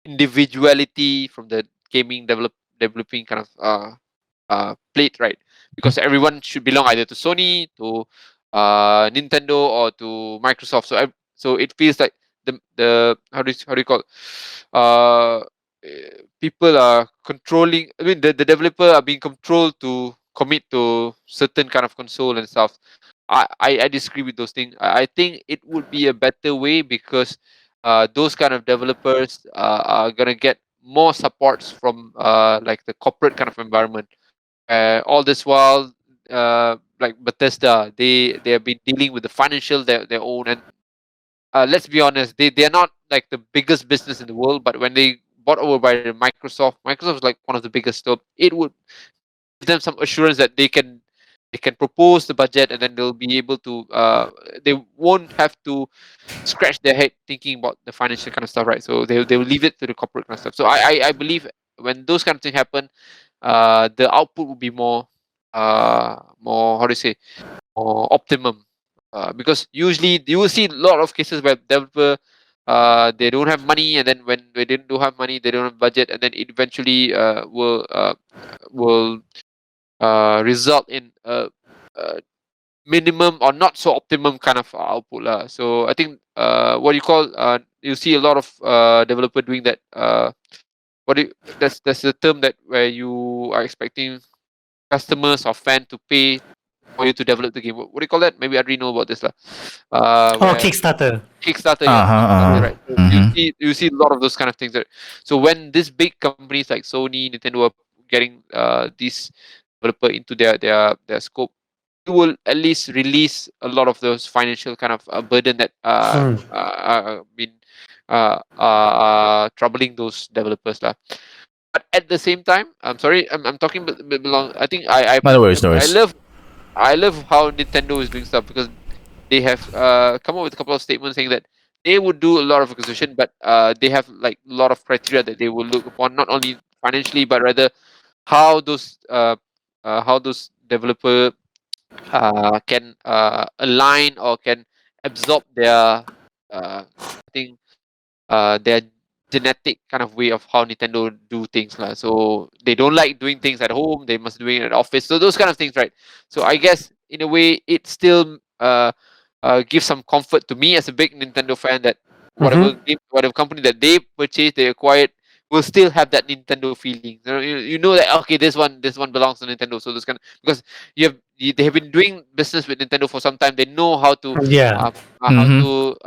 individuality from the gaming developing kind of plate, right? Because everyone should belong either to Sony, to Nintendo, or to Microsoft. So it feels like the how do you call it? People are controlling. I mean, the developer are being controlled to commit to certain kind of console and stuff. I disagree with those things. I think it would be a better way because those kind of developers are gonna get more supports from like the corporate kind of environment. All this while, like Bethesda, they have been dealing with the financial their own, and let's be honest, they're not like the biggest business in the world, but when they bought over by Microsoft is like one of the biggest. So it would give them some assurance that they can propose the budget, and then they'll be able to they won't have to scratch their head thinking about the financial kind of stuff, right? So they will leave it to the corporate kind of stuff. So I believe when those kind of things happen, the output will be more how do you say, more optimum. Because usually you will see a lot of cases where developer they don't have money, and then when they didn't do have money, they don't have budget, and then it eventually will result in a minimum or not so optimum kind of output lah. So I think what you call you see a lot of developer doing that. That's the term that where you are expecting customers or fan to pay for you to develop the game. What do you call that? Maybe Adri know about this lah. Where Kickstarter. Kickstarter, Uh-huh. right? So Mhm. you see a lot of those kind of things. So when these big companies like Sony, Nintendo are getting these developer into their scope, you will at least release a lot of those financial kind of burden that been troubling those developers lah. But at the same time, I'm sorry, I'm talking a bit long. I think No worries, no worries. I love how Nintendo is doing stuff because they have come up with a couple of statements saying that they would do a lot of acquisition, but they have like a lot of criteria that they will look upon, not only financially but rather how those developer can align or can absorb I think their genetic kind of way of how Nintendo do things lah. So they don't like doing things at home; they must do it at office. So those kind of things, right? So I guess in a way, it still gives some comfort to me as a big Nintendo fan that whatever game, whatever company that they purchased, they acquired, will still have that Nintendo feeling. You know that okay, this one belongs to Nintendo. So this kind because they have been doing business with Nintendo for some time. They know Yeah. uh, how Mm-hmm. to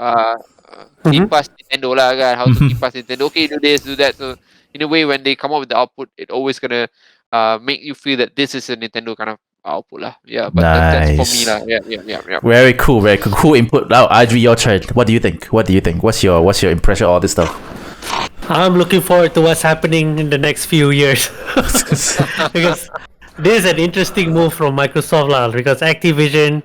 Mm-hmm. kipas Nintendo lah kan, how to Mm-hmm. kipas Nintendo. Okay, do this, do that. So in a way, when they come up with the output, it always gonna make you feel that this is a Nintendo kind of output lah. Yeah, but that's for me Nice. lah. Yeah. Very cool. Very cool. Cool input. Now, Adri, your turn. What do you think? What do you think? What's your impression of all this stuff? I'm looking forward to what's happening in the next few years because this is an interesting move from Microsoft lah. Because Activision,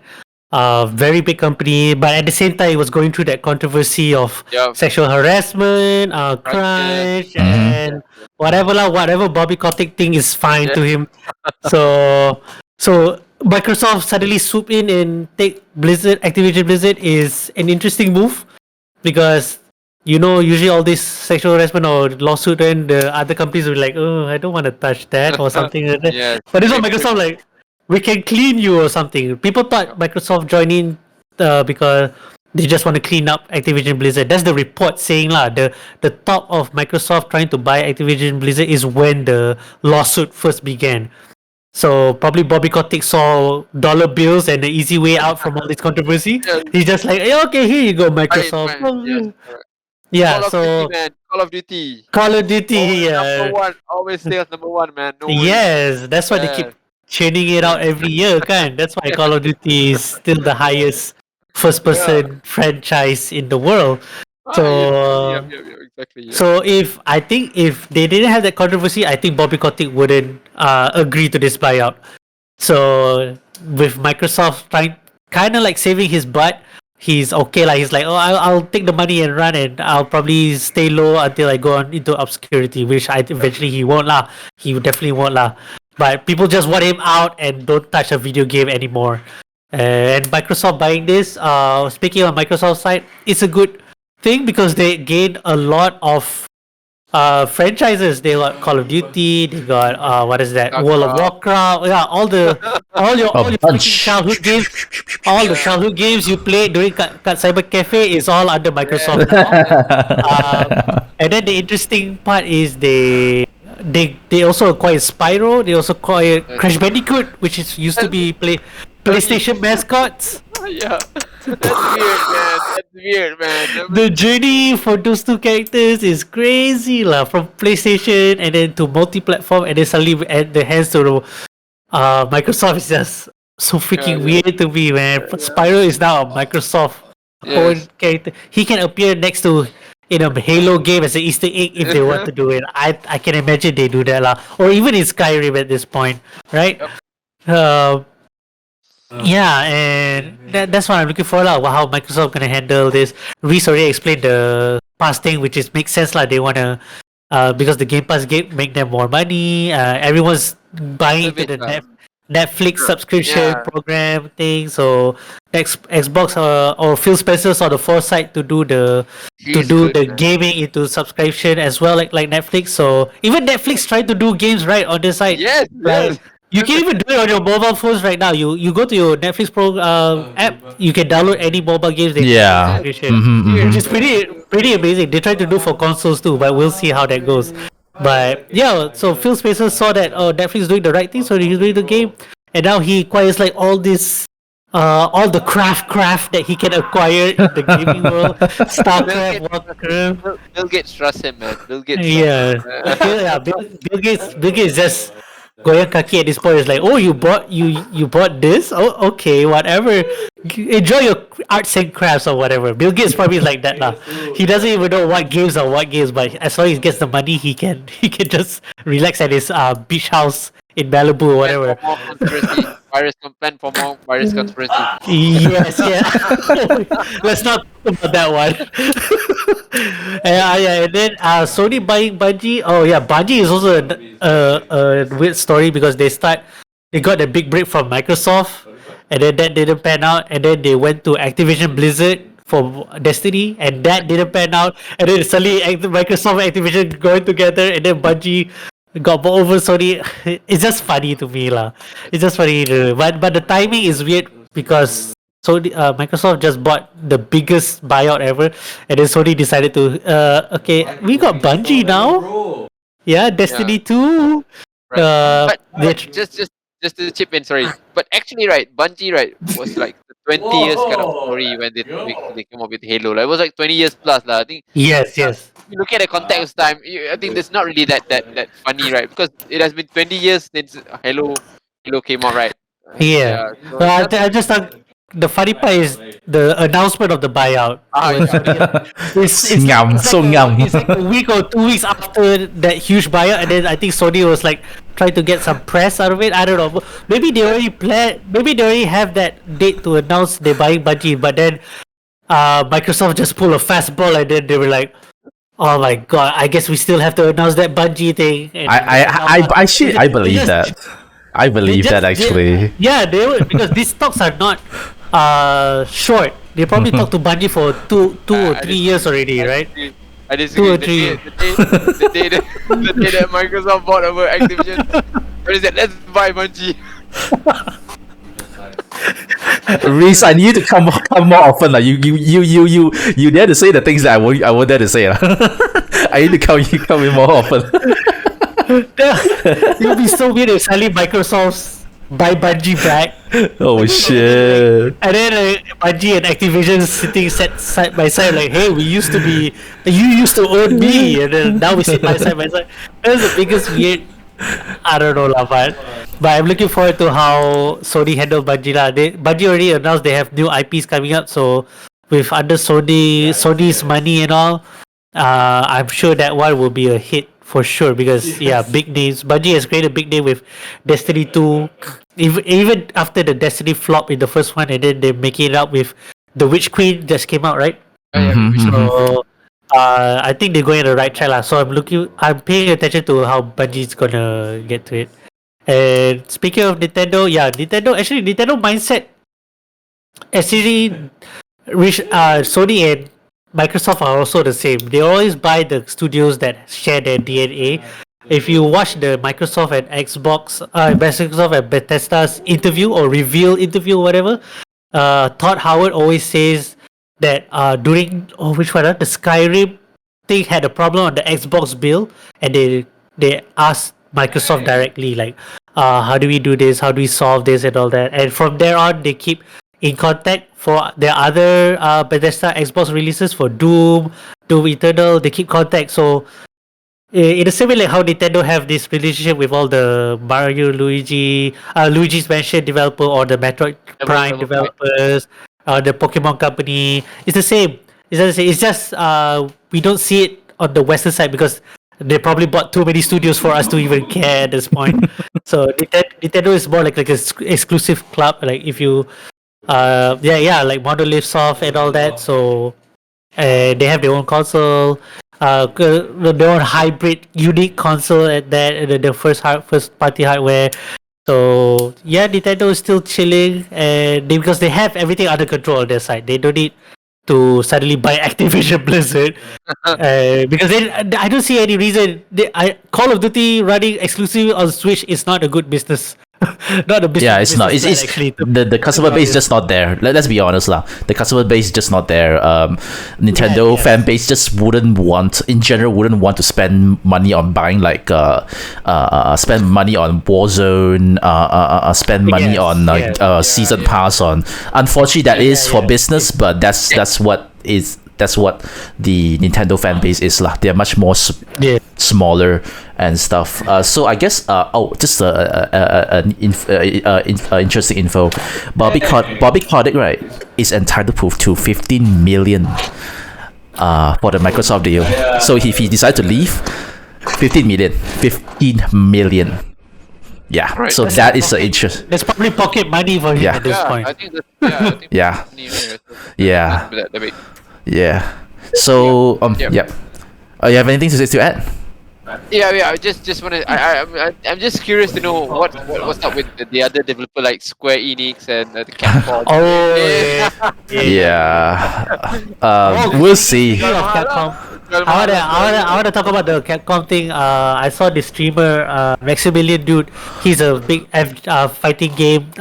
very big company, but at the same time, it was going through that controversy of Yeah. sexual harassment, crunch, and whatever Bobby Kotick thing is fine Yeah. to him. So Microsoft suddenly swoop in and take Activision Blizzard is an interesting move because usually all this sexual harassment or lawsuit, then the other companies will be like, oh, I don't want to touch that or something like that. Yes. But this one, Microsoft like, we can clean you or something. People thought Microsoft joined in because they just want to clean up Activision Blizzard. That's the report saying lah. The top of Microsoft trying to buy Activision Blizzard is when the lawsuit first began. So probably Bobby Kotick saw dollar bills and the easy way out from all this controversy. Yes. He's just like, hey, okay, here you go, Microsoft. Yes. Yeah, Call of so Duty, man. Call of Duty. Call of Duty, Number one. Always stays number one, man. No worries. yes, that's why they Yeah. keep churning it out every year, kan? That's why Call of Duty is still the highest first-person franchise in the world. So, Exactly. Yeah. So I think if they didn't have that controversy, I think Bobby Kotick wouldn't agree to this buyout. So with Microsoft trying, kind of like saving his butt, he's okay. Like he's like, oh, I'll take the money and run, and I'll probably stay low until I go on into obscurity, which eventually he won't lah. He definitely won't lah. But people just want him out and don't touch a video game anymore. And Microsoft buying this, speaking on Microsoft side, it's a good thing because they gained a lot of franchises. They got Call of Duty, they got what is that? World of Warcraft. Yeah, all your freaking childhood games, all the childhood games you played during Kat Cyber Cafe is all under Microsoft now. And then the interesting part is they also acquired Spyro. They also acquired Crash Bandicoot, which is used to be PlayStation mascots. Yeah. That's weird, man. The journey for those two characters is crazy lah. From PlayStation and then to multi-platform and then suddenly at the hands to Microsoft is just so freaking weird to me, man. Spyro is now a Microsoft own character. He can appear next to in a Halo game as an Easter egg if they want to do it. I can imagine they do that lah. Or even in Skyrim at this point, right? Yeah, and that's what I'm looking for lah. How Microsoft gonna handle this? Reez already explained the past thing, which is makes sense lah. They wanna because the Game Pass game make them more money. Everyone's buying into the Netflix subscription program thing. So Xbox or Phil Spencer saw the foresight to do the gaming into subscription as well, like Netflix. So even Netflix tried to do games right on their side. Yes. You can even do it on your mobile phones right now. You go to your Netflix app. You can download any mobile games. Which is pretty amazing. They try to do for consoles too, but we'll see how that goes. But yeah, so Phil Spencer saw that Netflix is doing the right thing, so he's doing the game, and now he acquires like all this. All the craft that he can acquire in the gaming world, StarCraft, Warcraft. Bill Gates trust him, man. Bill Gates. Bill Gates just goyang kaki at this point is like, oh, you bought this? Oh, okay, whatever. Enjoy your arts and crafts or whatever. Bill Gates probably is like that lah. He doesn't even know what games, but as long as he gets the money, he can just relax at his beach house in Malibu or whatever. Plan for more virus conspiracy. Yes, yeah. Let's not talk about that one. And then Sony buying Bungie. Oh yeah, Bungie is also a weird story because they got the big break from Microsoft, and then that didn't pan out, and then they went to Activision Blizzard for Destiny, and that didn't pan out, and then suddenly Microsoft and Activision going together, and then Bungie got bought over Sony. It's just funny to me lah. It's just funny, but the timing is weird because Microsoft just bought the biggest buyout ever, and then Sony decided to okay, we got Bungie now. Yeah, Destiny 2. Right. Uh, But they- just to chip in, sorry. But actually, right, Bungie, right, was like the 20 years kind of story when they came up with Halo. Like, it was like 20 years plus, lah. I think yes, yes. you look at the context of time, I think it's not really that funny, right? Because it has been 20 years since Halo came out, right? Yeah. So Well, it's not- I just thought the funny part is the announcement of the buyout. It's Ngam, it's so like ngam. it's like a week or 2 weeks after that huge buyout, and then I think Sony was like trying to get some press out of it. I don't know. Maybe they already Maybe they already have that date to announce they're buying Bungie, but then Microsoft just pulled a fastball, and then they were like, "Oh my god! I guess we still have to announce that Bungie thing." And I believe that. I believe that actually. Yeah, they would, because these stocks are not short. They probably talked to Bungie for two or 3 years already, right? I disagree. Two or three. The day that Microsoft bought over Activision, what is it? Let's buy Bungie. Reez, I need you to come more often. You dare to say the things that I won't dare to say. I need to come in more often. It would be so weird if suddenly Microsoft's buy Bungie back, Oh shit. and then Bungie and Activision sitting side by side, like, "Hey, you used to own me, and then now we sit by side by side." That's the biggest weird. I don't know lah, but I'm looking forward to how Sony handle Bungie lah. Bungie already announced they have new IPs coming up, so with under Sony's money and all, I'm sure that one will be a hit for sure, because yeah, big names. Bungie has created a big name with Destiny 2. Even after the Destiny flop in the first one, and then they're making it up with the Witch Queen just came out, right? So I think they're going in the right track lah. So I'm paying attention to how Bungie's gonna get to it. And speaking of Nintendo, Nintendo mindset actually Sony and Microsoft are also the same. They always buy the studios that share their DNA. If you watch the Microsoft and Microsoft and Bethesda's interview or reveal interview or whatever, Todd Howard always says that during which one? The Skyrim thing had a problem on the Xbox build, and they asked Microsoft directly, like, how do we do this? How do we solve this and all that? And from there on, they keep in contact for their other Bethesda Xbox releases for Doom Eternal. They keep contact. So in the same way like how Nintendo have this relationship with all the Luigi's Mansion developer, or the Metroid Prime developers, the Pokemon company, it's the same. It's just we don't see it on the Western side because they probably bought too many studios for us to even care at this point. So Nintendo is more like an exclusive club. Like if you like Monolith Soft and all that. So they have their own console, their own hybrid, unique console at that, the first party hardware. So yeah, Nintendo is still chilling, and because they have everything under control on their side, they don't need to suddenly buy Activision Blizzard, because then I don't see any reason. Call of Duty running exclusively on Switch is not a good business. Not a business. Yeah, it's not. It's actually the customer base is just not there. Let's be honest lah. The customer base is just not there. Nintendo fan base just wouldn't want to spend money on buying spend money on Warzone, spend money on season pass on. Unfortunately, that is for business, but that's what the Nintendo fan base is lah. They're much more smaller and stuff. So I guess just interesting info. Bobby Kotick, right, is entitled to 15 million for the Microsoft deal. So if he decides to leave, 15 million. Yeah, right. so that is the interest. That's probably pocket money for him at this point. I think that's Yeah. So, yep. You have anything to add? Yeah. I just want to. I'm just curious to know what's up with the other developer like Square Enix and the Capcom. Oh Yeah. yeah. Yeah. Oh, We'll see. speaking of Capcom, I wanna talk about the Capcom thing. I saw the streamer, Maximilian dude. He's a big fighting game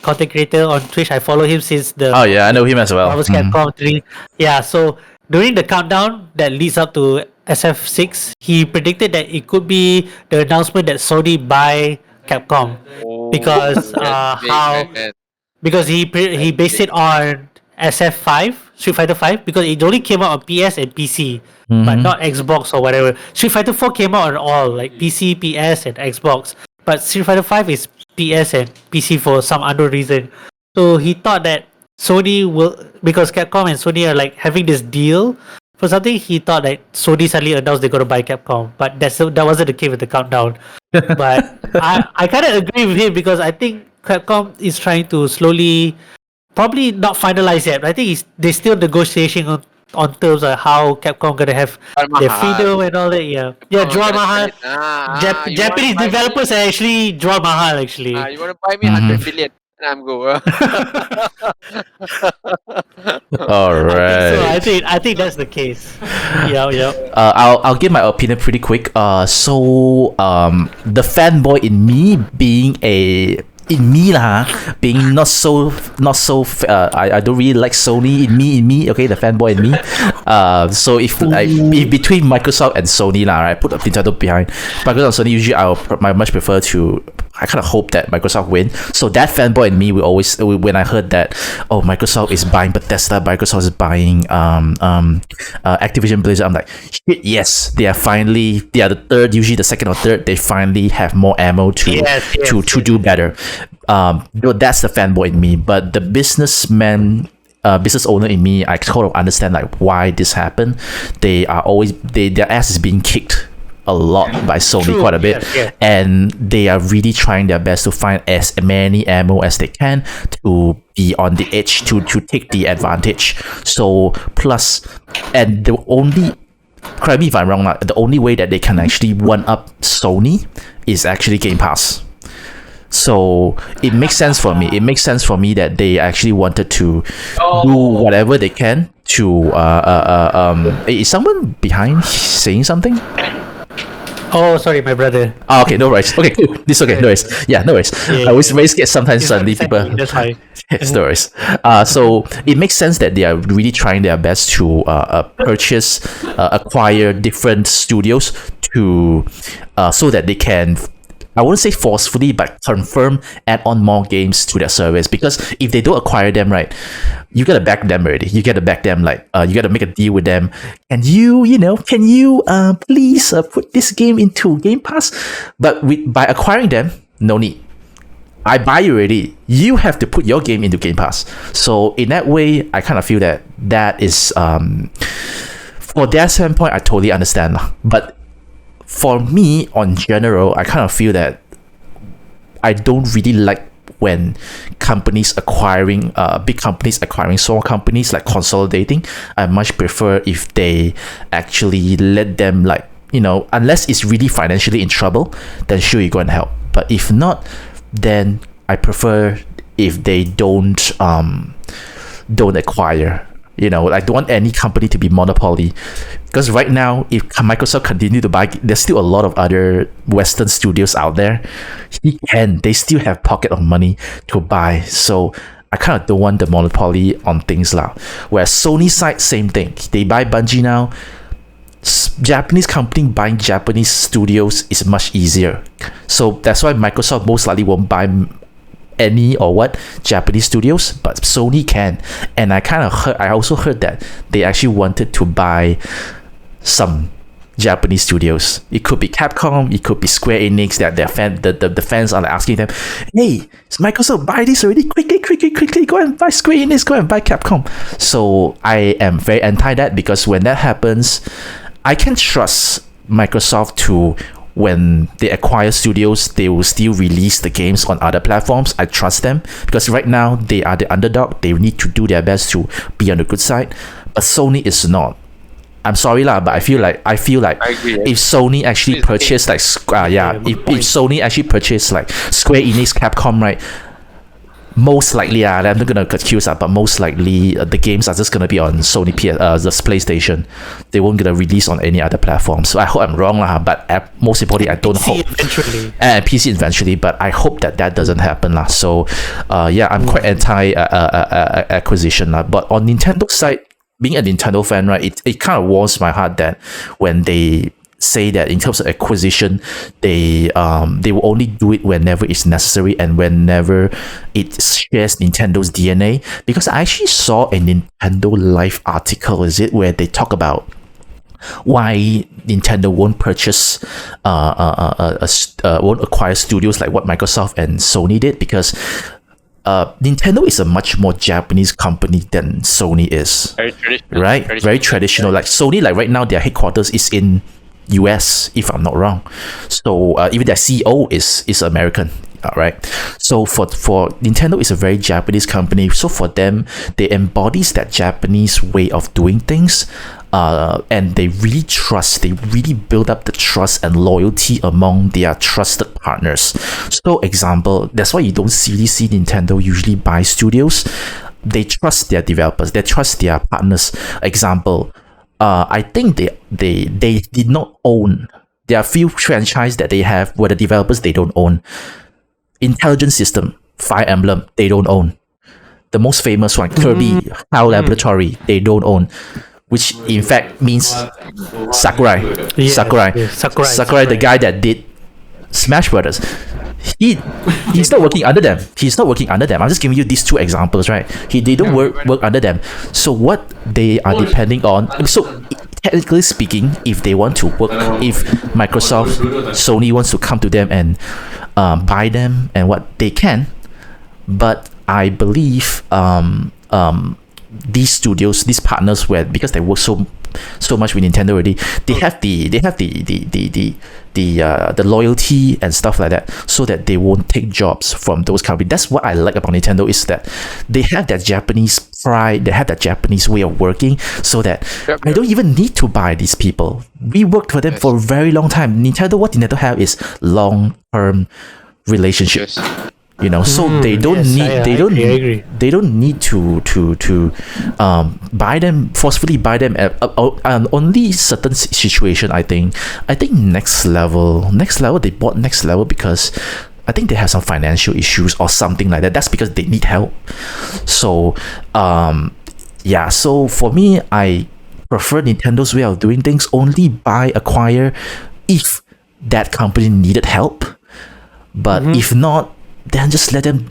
content creator on Twitch. I follow him since the Oh yeah, I know him as well. Marvel's Mhm. Capcom 3. Yeah, so during the countdown that leads up to SF6, he predicted that it could be the announcement that Sony buy Capcom Oh, because that's big, how man. because he That's based big. it on SF5, Street Fighter 5, because it only came out on PS and PC, but Mhm. not Xbox or whatever. Street Fighter 4 came out on all, like PC, PS, and Xbox, but Street Fighter 5 is PS and PC for some unknown reason. So he thought that Sony will, because Capcom and Sony are like having this deal for something. He thought that Sony suddenly announced they're gonna buy Capcom, but that wasn't the case with the countdown. But I kind of agree with him because I think Capcom is trying to slowly, probably not finalized yet. But I think they still negotiating on terms of how Capcom gonna have Jual their mahal. freedom and all that. Yeah, yeah. Capcom Draw gonna sell Mahal. it. You wanna Japanese buy me? developers are actually Draw Mahal actually. You wanna buy me Mhm. 100 billion? And I'm go. All I think so. right. I think that's the case. Yeah, yeah. I'll give my opinion pretty quick. The fanboy in me being being I don't really like Sony in me, okay, the fanboy in me. So if between Microsoft and Sony lah, right, put a Nintendo behind Microsoft and Sony, usually I much prefer to, I kind of hope that Microsoft win. So that fanboy in me will always, when I heard that, oh, Microsoft is buying Bethesda, Microsoft is buying Activision Blizzard, I'm like, shit, yes, they are the third, usually the second or third, they finally have more ammo to do better. That's the fanboy in me, but the business owner in me, I sort of understand like why this happened. Their ass is being kicked a lot by Sony, True, quite a bit, yeah. and they are really trying their best to find as many ammo as they can to be on the edge to take the advantage. So plus, and the only, correct me if I'm wrong, the only way that they can actually one up Sony is actually Game Pass. So it makes sense for me. It makes sense for me that they actually wanted to do whatever they can to is someone behind saying something? Oh, sorry, my brother. Oh, okay, no worries. Okay, cool. This okay, no worries. Yeah, no worries. Yeah, I always very scared sometimes suddenly people. That's why. Yes, no worries. So it makes sense that they are really trying their best to acquire different studios to so that they can, I wouldn't say forcefully, but confirm, add on more games to their service. Because if they don't acquire them, right, you gotta back them already. You gotta back them, like you gotta make a deal with them. And can you please put this game into Game Pass? But by acquiring them, no need. I buy you already. You have to put your game into Game Pass. So in that way, I kind of feel that is for their standpoint, I totally understand. But for me, on general, I kind of feel that I don't really like when companies acquiring big companies acquiring small companies, like consolidating. I much prefer if they actually let them, like, unless it's really financially in trouble, then sure, you go and help. But if not, then I prefer if they don't acquire. I don't want any company to be monopoly, because right now, if Microsoft continue to buy, there's still a lot of other Western studios out there. They still have pocket of money to buy. So I kind of don't want the monopoly on things now. Whereas Sony side, same thing. They buy Bungie now. Japanese company buying Japanese studios is much easier. So that's why Microsoft most likely won't buy any Japanese studios, but Sony can. And I also heard that they actually wanted to buy some Japanese studios. It could be Capcom, it could be Square Enix. That the fans are like asking them, hey, Microsoft, buy this already, quickly, go and buy Square Enix, go and buy Capcom. So I am very anti that, because when that happens, I can trust Microsoft to, when they acquire studios, they will still release the games on other platforms. I trust them, because right now they are the underdog. They need to do their best to be on the good side, but Sony is not. I'm sorry lah, but I feel like I agree. if Sony actually It's the same. purchased like if Sony actually purchased like Square Enix, Capcom, right? Most likely, I'm not gonna accuse but most likely the games are just gonna be on Sony the PlayStation. They won't gonna release on any other platform. So I hope I'm wrong lah. But most importantly, I don't PC hope eventually. and PC eventually. But I hope that doesn't happen lah. So, I'm quite anti acquisition lah. But on Nintendo side, being a Nintendo fan, right, it kind of warms my heart that when they say that in terms of acquisition, they will only do it whenever it's necessary and whenever it shares Nintendo's DNA. Because I actually saw a Nintendo Life article, where they talk about why Nintendo won't purchase won't acquire studios like what Microsoft and Sony did, because Nintendo is a much more Japanese company than Sony is. Very traditional. Right? Very traditional. Like Sony, like right now, their headquarters is in US, if I'm not wrong. So even their CEO is American. Right. So for Nintendo, is a very Japanese company. So for them, they embodies that Japanese way of doing things. And they really build up the trust and loyalty among their trusted partners. So example, that's why you don't really see Nintendo usually buy studios. They trust their developers, they trust their partners. Example, I think they did not own. There are few franchise that they have where the developers they don't own. Intelligent System, Fire Emblem, they don't own. The most famous one, Kirby, HAL Laboratory, they don't own. Which in fact means Sakurai. Sakurai, the guy that did Smash Brothers. He's not working under them. I'm just giving you these two examples, right? They don't work under them. So what they are depending on. So technically speaking, if they want to work, if Microsoft, Sony wants to come to them and buy them and what they can, but I believe these studios, these partners, where because they work so much with Nintendo already, they have the loyalty and stuff like that, so that they won't take jobs from those companies. That's what I like about Nintendo, is that they have that Japanese pride, they have that Japanese way of working, so that I don't even need to buy these people. We worked for them for a very long time. What Nintendo have is long-term relationships. So they don't need to forcefully buy them at only certain situation. I think next level they bought next level because I think they have some financial issues or something like that. That's because they need help. So so for me, I prefer Nintendo's way of doing things. Only acquire if that company needed help, but if not, then just let them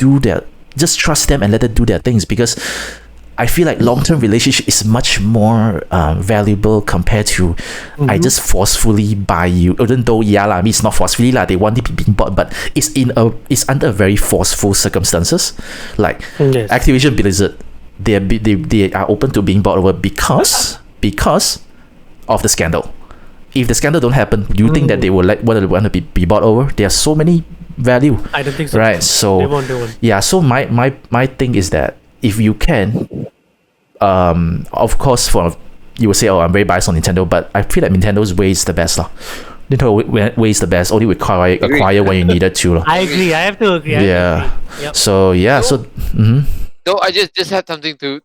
just trust them and let them do their things, because I feel like long-term relationship is much more valuable compared to I just forcefully buy you. Even though it's not forcefully they want it being bought, but it's under very forceful circumstances. Like Activision Blizzard, they are open to being bought over because of the scandal. If the scandal don't happen, do you think that they will want to be bought over? There are so many value. I don't think so. Right. So they won't. Yeah. So my thing is that if you can, of course, you will say, oh, I'm very biased on Nintendo, but I feel like Nintendo's way is the best lah. Nintendo way is the best. Only acquire when you needed to lah. I agree. I have to agree. Yeah. Yep. So yeah. So. So I just had something to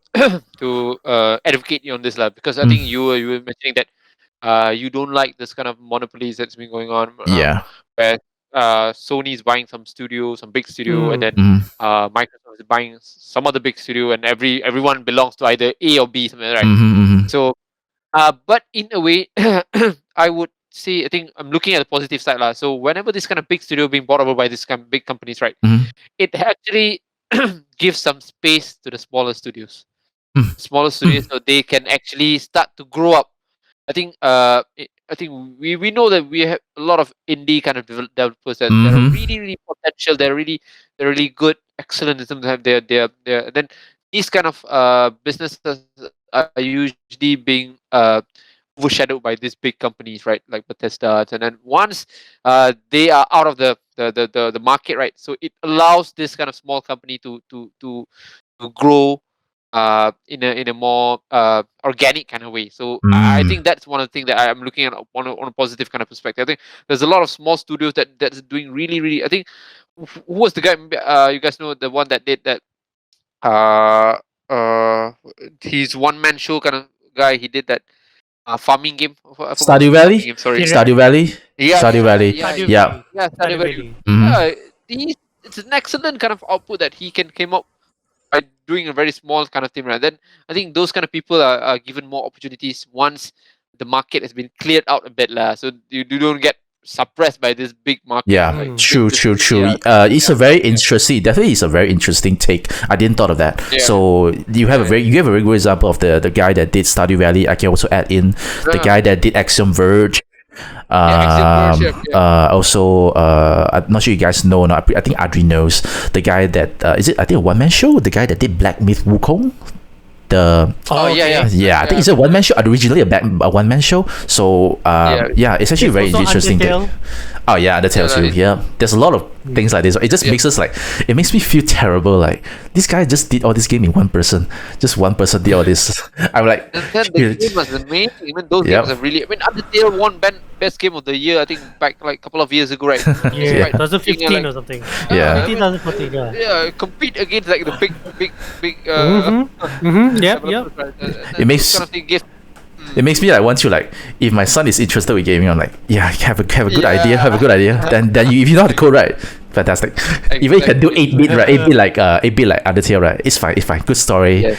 advocate you on this lah, because I think you were mentioning that you don't like this kind of monopolies that's been going on. Where Sony is buying some big studio, and then Microsoft is buying some other big studio, and everyone belongs to either A or B, something, right? So, but in a way, I would say, I think I'm looking at the positive side lah. So whenever this kind of big studio being bought over by these kind of big companies, right, it actually gives some space to the smaller studios, so they can actually start to grow up. I think we know that we have a lot of indie kind of developers that are really potential. They're really good, excellent in terms of they're then these kind of businesses are usually being overshadowed by these big companies, right? Like Bethesda, and then once they are out of the market, right? So it allows this kind of small company to grow in a more organic kind of way. So I Mm. think that's one of the things that I'm looking at on a positive kind of perspective. I think there's a lot of small studios that's doing really really. I think who was the guy? You guys know the one that did that. Uh, uh, he's one man show kind of guy. He did that farming game. I forgot what's Stardew the farming Valley? game. Sorry. Yeah. Stardew Valley? Yeah, Stardew yeah, Valley. yeah, Stardew yeah. Yeah. Valley. Yeah, Stardew Stardew Valley. Valley. Hmm. It's an excellent kind of output that he can came up by doing a very small kind of thing, right? Then I think those kind of people are given more opportunities once the market has been cleared out a bit, lah. So you don't get suppressed by this big market, Yeah, like true, big true, business. true. Yeah, It's a very interesting. Definitely, it's a very interesting take. I didn't thought of that. yeah, So you have a yeah. you have a very good example of the guy that did Stardew Valley. I can also add in the guy that did Axiom Verge. Yeah, Axiom Verge, yeah. Also, I'm not sure you guys know. Or not. I think Adri knows the guy that is it. I think a one man show. The guy that did Black Myth Wukong. The Oh yeah, yeah, yeah, I think it's a one man show. Originally a one man show. So yeah, it's actually There's very also interesting. Undertale. Oh yeah, Undertale Yeah, too. Yeah, there's a lot of things like this. It just makes us like, it makes me feel terrible. Like this guy just did all this game in one person. Just one person did all this. I'm like, And then the game was amazing. Even those Yep. games are really. I mean, Undertale won best game of the year. I think back like a couple of years ago, right? Yeah, Right. 2015 Like, or something. Yeah. 2014, yeah. Yeah, compete against like the big. Yep, yep. developers, right? It makes- those kind of thing gives. it makes me like want to like, if my son is interested with gaming, I'm like, yeah, have a good Yeah. idea, have a good idea. Then you, if you know how to code, right, fantastic. Even you can do 8-bit, right, 8-bit like Undertale, right, it's fine, good story. Yes.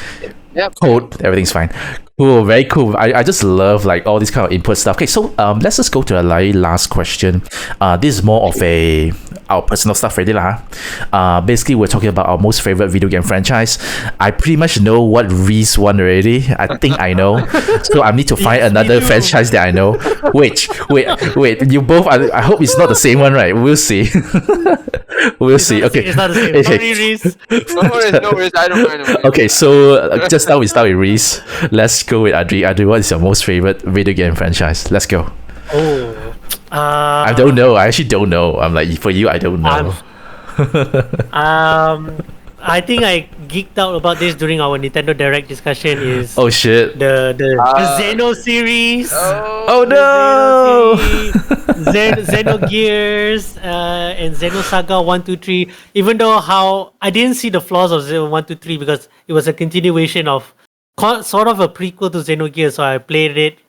Yep. Code, everything's fine. Cool, very cool. I just love like all this kind of input stuff. Okay, so let's just go to a last question. This is more of our personal stuff already lah. Basically we're talking about our most favorite video game franchise. I pretty much know what Reez won already. I think I know. So I need to find Yes, me another too. franchise that I know. Wait. You both I hope it's not the same one, right? We'll see. We'll see. Okay. It's not the same. Okay. Sorry, Reez. No worries. I don't mind. Okay, so just now we start with Reez. Let's go with Adri. Adri, what is your most favorite video game franchise? Let's go. Oh. I don't know. I actually don't know. I'm like, for you, I don't know. I think I geeked out about this during our Nintendo Direct discussion. Is Oh shit. the Xeno series. Oh no. Xenogears and Xenosaga 1, 2, 3. Even though how I didn't see the flaws of Xeno 1, 2, 3 because it was a continuation of sort of a prequel to Xenogears, so I played it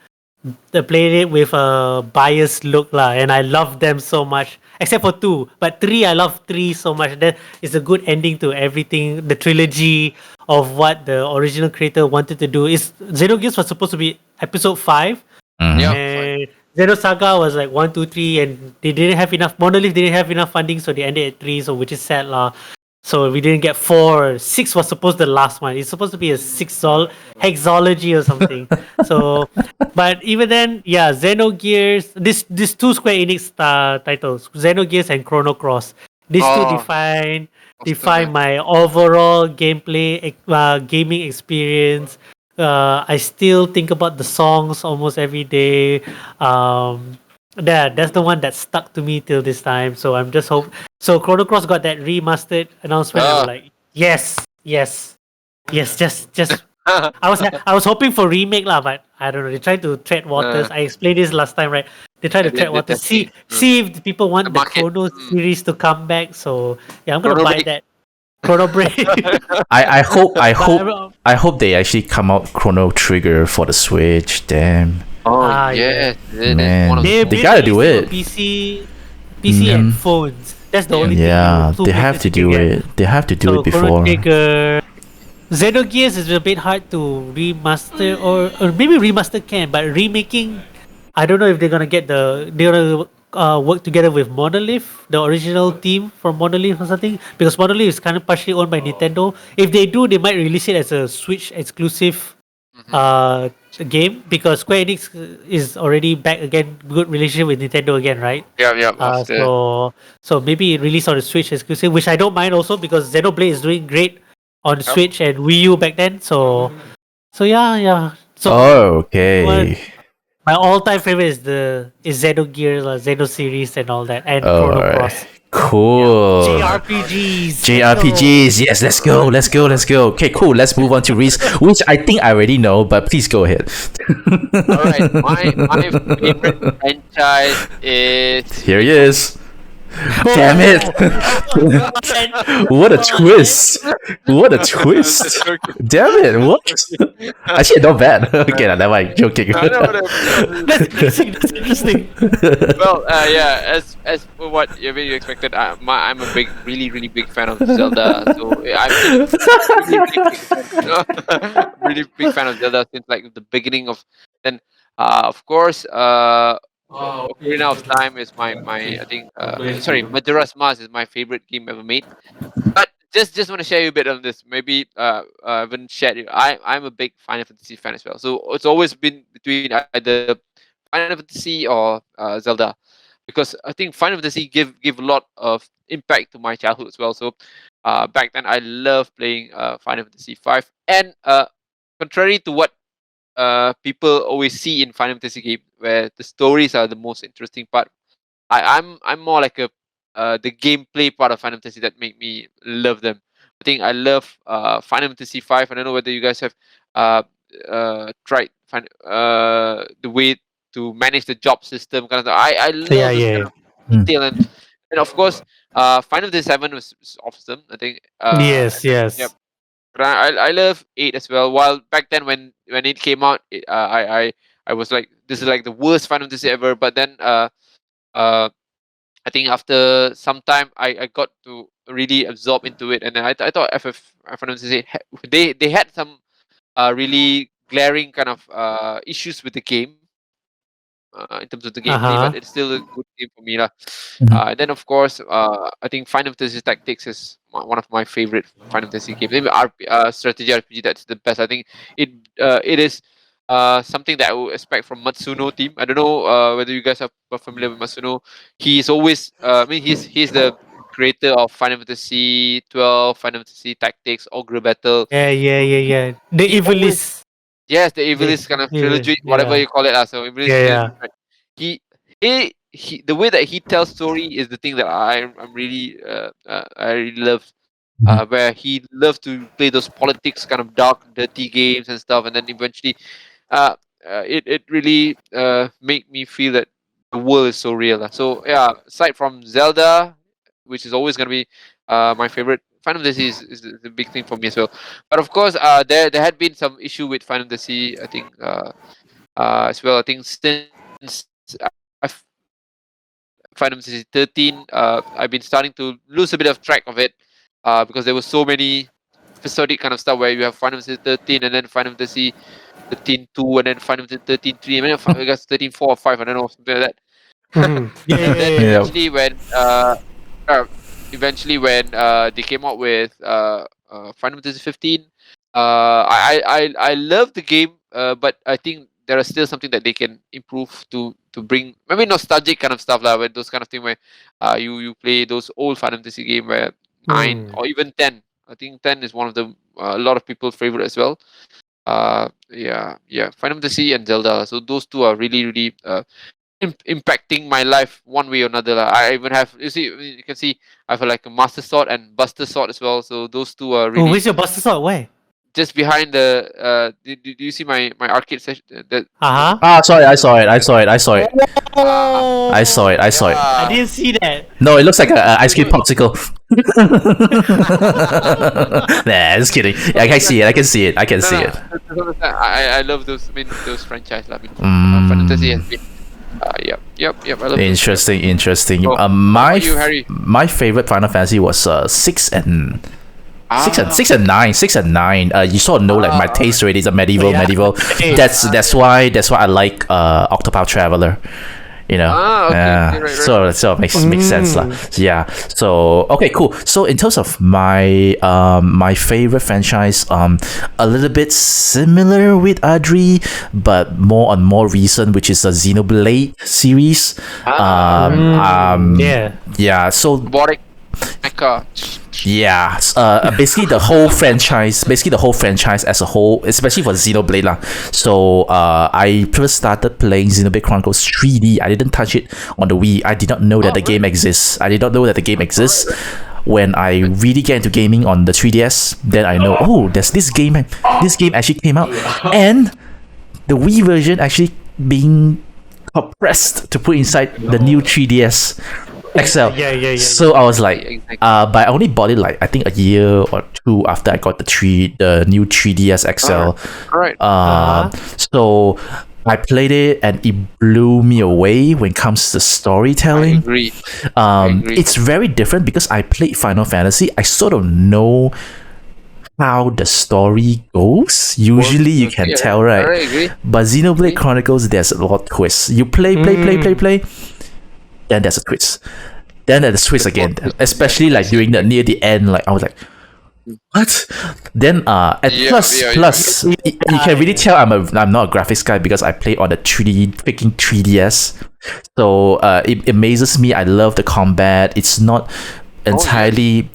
with a biased look lah, and I love them so much. Except for 2, but 3 I love 3 so much. That is a good ending to everything. The trilogy of what the original creator wanted to do. Is Xenogears was supposed to be episode 5, Yeah. and Xenosaga was like 1, 2, 3, and they didn't have enough. Monolith didn't have enough funding, so they ended at 3. So which is sad lah. So we didn't get 4. 6 was supposed to the last one. It's supposed to be a hexology or something. So, but even then, yeah, Xenogears. This 2 Square Enix titles, Xenogears and Chrono Cross. These two Oh. define my overall gameplay gaming experience. I still think about the songs almost every day. That's the one that stuck to me till this time. So I'm just hope. So Chrono Cross got that remastered announcement. I'm like, yes. Just. I was hoping for remake lah, but I don't know. They tried to tread waters. I explained this last time, right? They tried to tread waters. See if the people want the market. Chrono series to come back. So yeah, I'm gonna Chrono buy Break. that. Chrono Break. I hope they actually come out Chrono Trigger for the Switch. Damn. Oh yeah. yes. That's Man. one of They the- gotta do released it. PC and phones. That's the only thing. Yeah, to they make have this to do thing, yeah. it. They have to do So it Chrono before. Trigger, Xenogears is a bit hard to remaster, or maybe remaster can, but remaking, I don't know if they're gonna work together with Monolith, the original team from Monolith or something, because Monolith is kind of partially owned by Nintendo. If they do, they might release it as a Switch exclusive game, because Square Enix is already back again, good relationship with Nintendo again, right? Yeah. after- So maybe release on the Switch exclusive, which I don't mind also because Xenoblade is doing great on Switch and Wii U back then. So yeah. So Oh, okay. my all-time favorite is Xenogears, Xeno series, and all that, and Oh, Chrono alright. Cross. Cool. JRPGs. JRPGs. Yes, let's go. Okay, cool. Let's move on to Reese, which I think I already know, but please go ahead. All right, my favorite franchise is. Here he is. Damn it! What a twist! What a twist! Damn it! What? Actually, not bad. Okay, never mind. Joking. That's interesting. That's interesting. Well, yeah, as for what you expected, I'm a really big fan of Zelda. So I'm really big fan of Zelda since like the beginning of. Then, of course, Ocarina of Time is my I think sorry, Majora's Mask is my favorite game ever made. But just want to share you a bit on this. Maybe I haven't shared it. I'm a big Final Fantasy fan as well. So it's always been between either Final Fantasy or Zelda, because I think Final Fantasy give a lot of impact to my childhood as well. So back then I loved playing Final Fantasy 5, and contrary to what people always see in Final Fantasy game, where the stories are the most interesting part. I'm more like a the gameplay part of Final Fantasy that make me love them. I think I love Final Fantasy 5. I don't know whether you guys have uh, tried the way to manage the job system kind of stuff. I love Yeah, this yeah. kind of detail, and of course Final Fantasy 7 was awesome. I think Yes, yes. yep. But I love 8 as well. While back then when it came out, I was like, this is like the worst Final Fantasy ever. But then uh I think after some time I got to really absorb into it, and then I thought Final Fantasy they had some really glaring kind of issues with the game. In terms of the gameplay, Uh-huh. but it's still a good game for me lah. Mhm. And then of course, I think Final Fantasy Tactics is one of my favorite Final Fantasy games. Maybe strategy RPG, that's the best. I think it is something that I would expect from Matsuno team. I don't know whether you guys are familiar with Matsuno. He's always I mean he's the creator of Final Fantasy 12, Final Fantasy Tactics, Ogre Battle. Yeah. The He always Evilist. Yes, the Evilist kind of trilogy, whatever Yeah. you call it. So Evilist trilogy, Yeah. right? He, the way that he tells story is the thing that I'm really I really love. Where he loves to play those politics, kind of dark, dirty games and stuff, and then eventually, it really make me feel that the world is so real. So yeah, aside from Zelda, which is always gonna be my favorite, Final Fantasy is the big thing for me as well. But of course, there had been some issue with Final Fantasy. I think as well. I think since I've Final Fantasy 13, I've been starting to lose a bit of track of it because there were so many episodic kind of stuff where you have Final Fantasy 13 and then Final Fantasy 13 2 and then Final Fantasy 13 3 and then I guess 13 4 or 5, I don't know, something like that. Mhm. Yeah, And then yeah, yeah. eventually when they came out with Final Fantasy 15, I love the game, but I think there is still something that they can improve to bring maybe nostalgic kind of stuff like with those kind of thing where you play those old Final Fantasy game where 9 Mm. or even 10. I think 10 is one of the a lot of people's favorite as well. Yeah, Final Fantasy and Zelda. So those two are really impacting my life one way or another lah. I even have, you can see I have like a Master Sword and Buster Sword as well. So those two are Oh, really where's your Buster Sword? Where? just behind the. Do you see my arcade session? That Uh-huh. Ah, sorry, I saw it. I saw it. Oh, I saw it. I yeah. didn't see that. No, it looks like a ice cream popsicle. Nah, just kidding. I can see it. I can see it. I can see it. I love those. I mean those franchise lah. I mean Final Fantasy has been. Yep. I love those. Interesting. So, My how about you, Harry? my favorite Final Fantasy was 6 and Ah. 6 and 9. You sort of know like my taste already is a medieval. Yeah. That's why I like Octopath Traveler. You know, Okay, right. so it makes sense lah. So, yeah. So okay, cool. So in terms of my my favorite franchise, a little bit similar with Adri, but more recent, which is the Xenoblade series. Yeah. Yeah. So Robotic. Mecha. Yeah, basically the whole franchise, as a whole, especially for Xenoblade lah. So I first started playing Xenoblade Chronicles 3D. I didn't touch it on the Wii. I did not know that the game exists. When I really get into gaming on the 3DS, then I know, oh, there's this game. This game actually came out, and the Wii version actually being compressed to put inside the new 3DS XL. Yeah. So I was like, but I only bought it like I think a year or two after I got the new 3DS XL. Right. So I played it and it blew me away when it comes to storytelling. I agree. It's very different because I played Final Fantasy. I sort of know how the story goes. Usually you can tell, right? I agree. But Xenoblade Chronicles, there's a lot of twists. You play, then there's a twist. Then there's a twist again. Especially like during near the end, like I was like, what? Then plus you can really tell I'm not a graphics guy because I play on the 3DS. So it amazes me. I love the combat. It's not entirely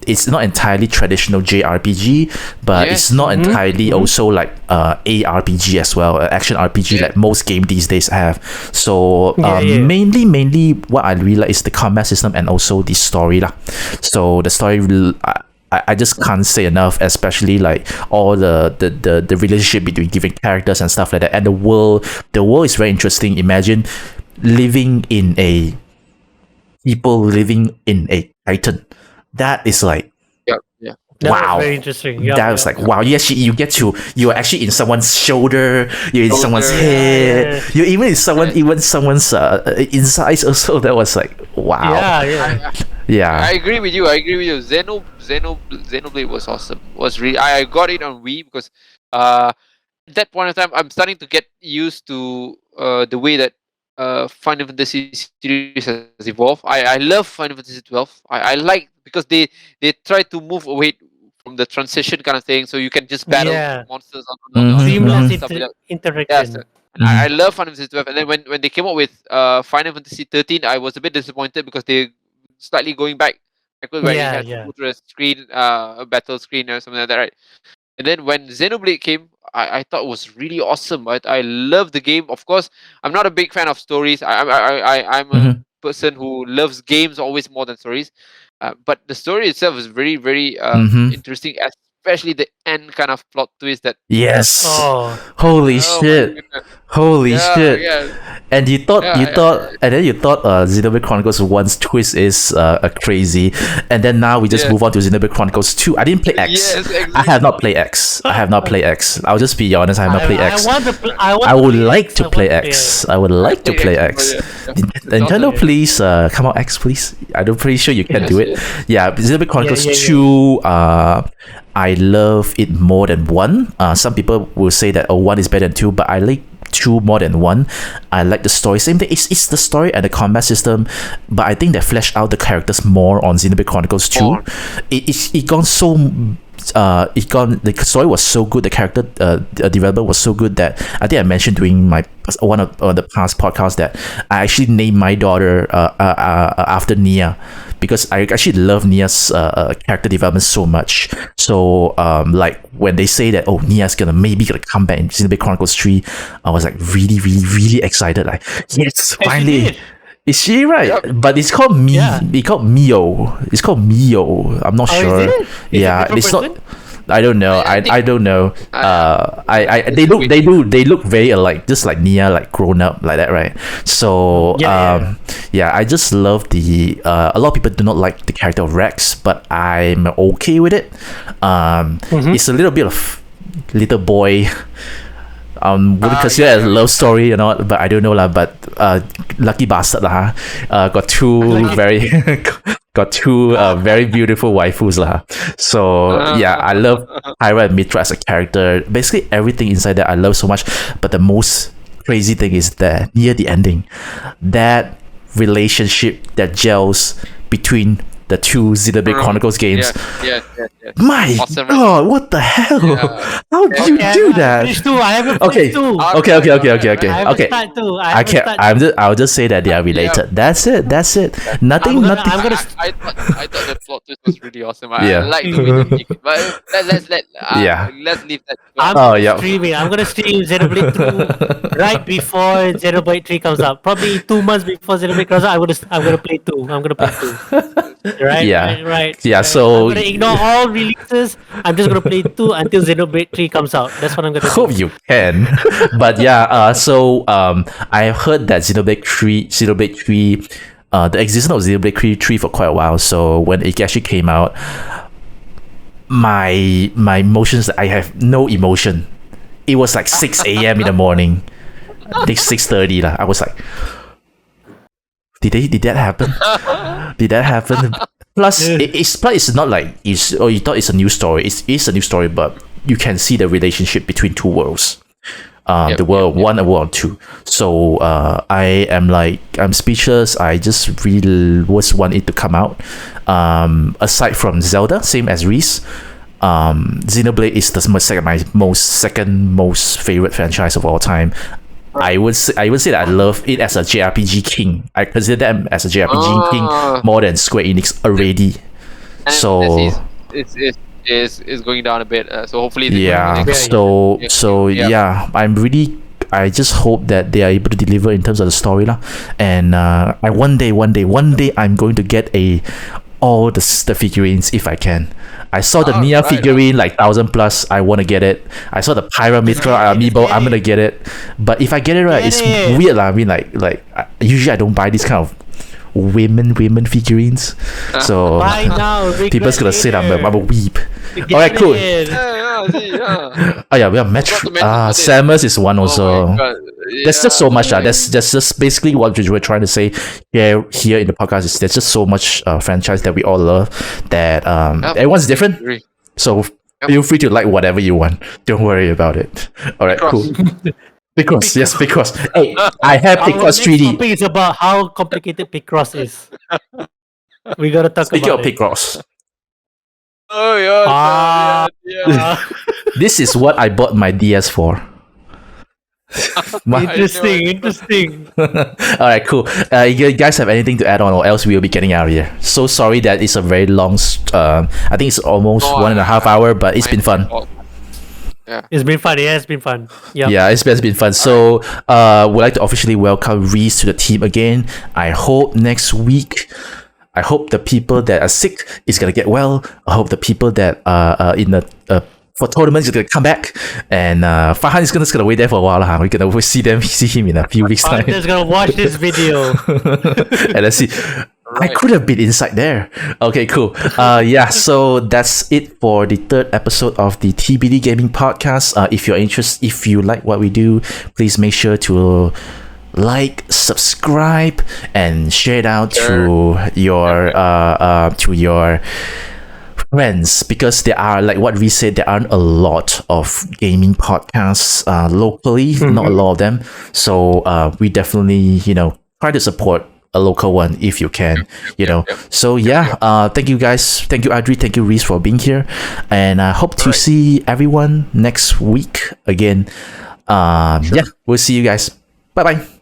traditional JRPG, but it's not entirely also like ARPG as well, action RPG like most game these days have. So mainly what I really like is the combat system and also the story lah. So the story I just can't say enough, especially like all the relationship between different characters and stuff like that. And the world is very interesting. Imagine people living in a Titan. That is like wow, very interesting. That was like wow. Yes, you're actually in someone's shoulder. You're in someone's head. You're even in someone's insides. Also, that was like wow. I agree with you. Xenoblade was awesome. I got it on Wii because at that point in time I'm starting to get used to the way that Final Fantasy series has evolved. I love Final Fantasy 12. I like because they try to move away from the transition kind of thing, so you can just battle monsters on seamless stuff like that. interaction. I love Final Fantasy 12, and then when they came up with Final Fantasy 13, I was a bit disappointed because they slightly going backwards where you had to go through a screen, a battle screen or something like that, right? And then when Xenoblade came, I thought it was really awesome. I love the game. Of course, I'm not a big fan of stories. I'm a person who loves games always more than stories. But the story itself is very, very interesting, especially the end kind of plot twist that. Yes. Holy shit. And you thought Xenoblade Chronicles 1's twist is crazy, and then now we just move on to Xenoblade Chronicles 2. I didn't play X. Yes, exactly. I have not played X. I'll just be honest. I have not played X. I would like to play X. Nintendo, please come out X, please. I'm pretty sure you can do it. Yeah, Xenoblade Chronicles 2. I love it more than 1. Some people will say that 1 is better than 2, but I like 2 more than 1. I like the story. Same thing. It's the story and the combat system, but I think they fleshed out the characters more on Xenoblade Chronicles 2. The story was so good. The character development was so good that I think I mentioned during one of the past podcasts that I actually named my daughter after Nia, because I actually love Nia's character development so much. So like when they say that Nia's maybe gonna come back in Xenoblade Chronicles 3, I was like really, really, really excited. Like yes, finally. Is she right? Yep. But it's called It's called Mio. I'm not sure. It's not. I don't know. I don't know. They look very alike, just like Nia, like grown up like that, right? So I just love the. A lot of people do not like the character of Rex, but I'm okay with it. It's a little bit of little boy. Wouldn't consider it a love story or not, but I don't know lah. But lucky bastard lah. Got two very very beautiful waifus lah. So I love Hyra and Mitra as a character. Basically everything inside that I love so much. But the most crazy thing is that near the ending, that relationship that gels between the two Xenoblade Chronicles games. My Awesome, right? God, what the hell? Yeah. How did you do that? Finish two. I haven't Okay. finished two. Alright, Okay. I alright. haven't Okay. start two. I can't. I'll just say that they are related. That's it. Nothing. I'm Nothing. gonna I thought the plot twist was really awesome. I Yeah. like the way they make it. But let's Yeah. let's leave that. I'm Oh, gonna yeah. stream it. I'm gonna stream Xenoblade 2 right before Xenoblade 3 comes out. Probably 2 months before Xenoblade comes out. I'm gonna play 2. I'm gonna play 2. Right? Yeah. Right. Yeah, right. so- I'm gonna ignore all releases. I'm just gonna play 2 until Xenoblade 3 comes out. That's what I'm gonna Hope do. you can. But yeah, so I have heard that Xenoblade 3, the existence of Xenoblade 3 for quite a while. So when it actually came out, my emotions, I have no emotion. It was like 6 a.m. in the morning. I think 6:30 lah. I was like, did that happen? Did that happen? Plus, it's not like you thought it's a new story. It's a new story, but you can see the relationship between two worlds. The world one and world two. So I'm speechless. I just really was want it to come out. Aside from Zelda, same as Reez, Xenoblade is my second most favorite franchise of all time. I would say that I love it as a JRPG king. I consider them as a JRPG king more than Square Enix already. And So it's going down a bit. So hopefully they yeah. So I just hope that they are able to deliver in terms of the story lah. And one day I'm going to get all the figurines if I can. I saw the Nia figurine like 1,000 plus. I want to get it. I saw the Pyramithra amiibo. I'm gonna get it. But if I get it right, it's weird lah. I mean, usually I don't buy this kind of women figurines. So Buy now. people's gonna say I'm a weep. Get Alright, cool. it. Oh yeah, we have Metro. Samus is one also. There's just so much. That's just basically what we're trying to say here in the podcast. Is there's just so much franchise that we all love that everyone's different. So feel free to like whatever you want. Don't worry about it. All right, cool. Picross, yes, Picross. Hey, I have Picross 3D. Our topic is about how complicated Picross is. We gotta talk Speaking of about it. Picross, Oh yeah. this is what I bought my DS for. Interesting. All right, cool. You guys have anything to add on, or else we'll be getting out of here. So sorry that it's a very long. I think it's almost 1.5 hours, but it's been fun. It's been fun. Yeah, it's been fun. Yep. Yeah, it's been fun. So, would like to officially welcome Reez to the team again. I hope next week. I hope the people that are sick is gonna get well. I hope the people that are in the for tournaments is gonna come back, and Farhan is gonna wait there for a while. We're gonna see him in a few weeks time. I'm just gonna watch this video. And let's see. I could have been inside there. Okay, cool. Yeah, so that's it for the third episode of the TBD Gaming Podcast. If you're interested, if you like what we do, please make sure to like, subscribe, and share it out to your friends, because there are, like what we said, there aren't a lot of gaming podcasts locally, not a lot of them. So we definitely try to support a local one if you can, So yeah, thank you guys, thank you Adri, thank you Reez for being here, and I hope to see everyone next week again. Yeah, we'll see you guys. Bye bye.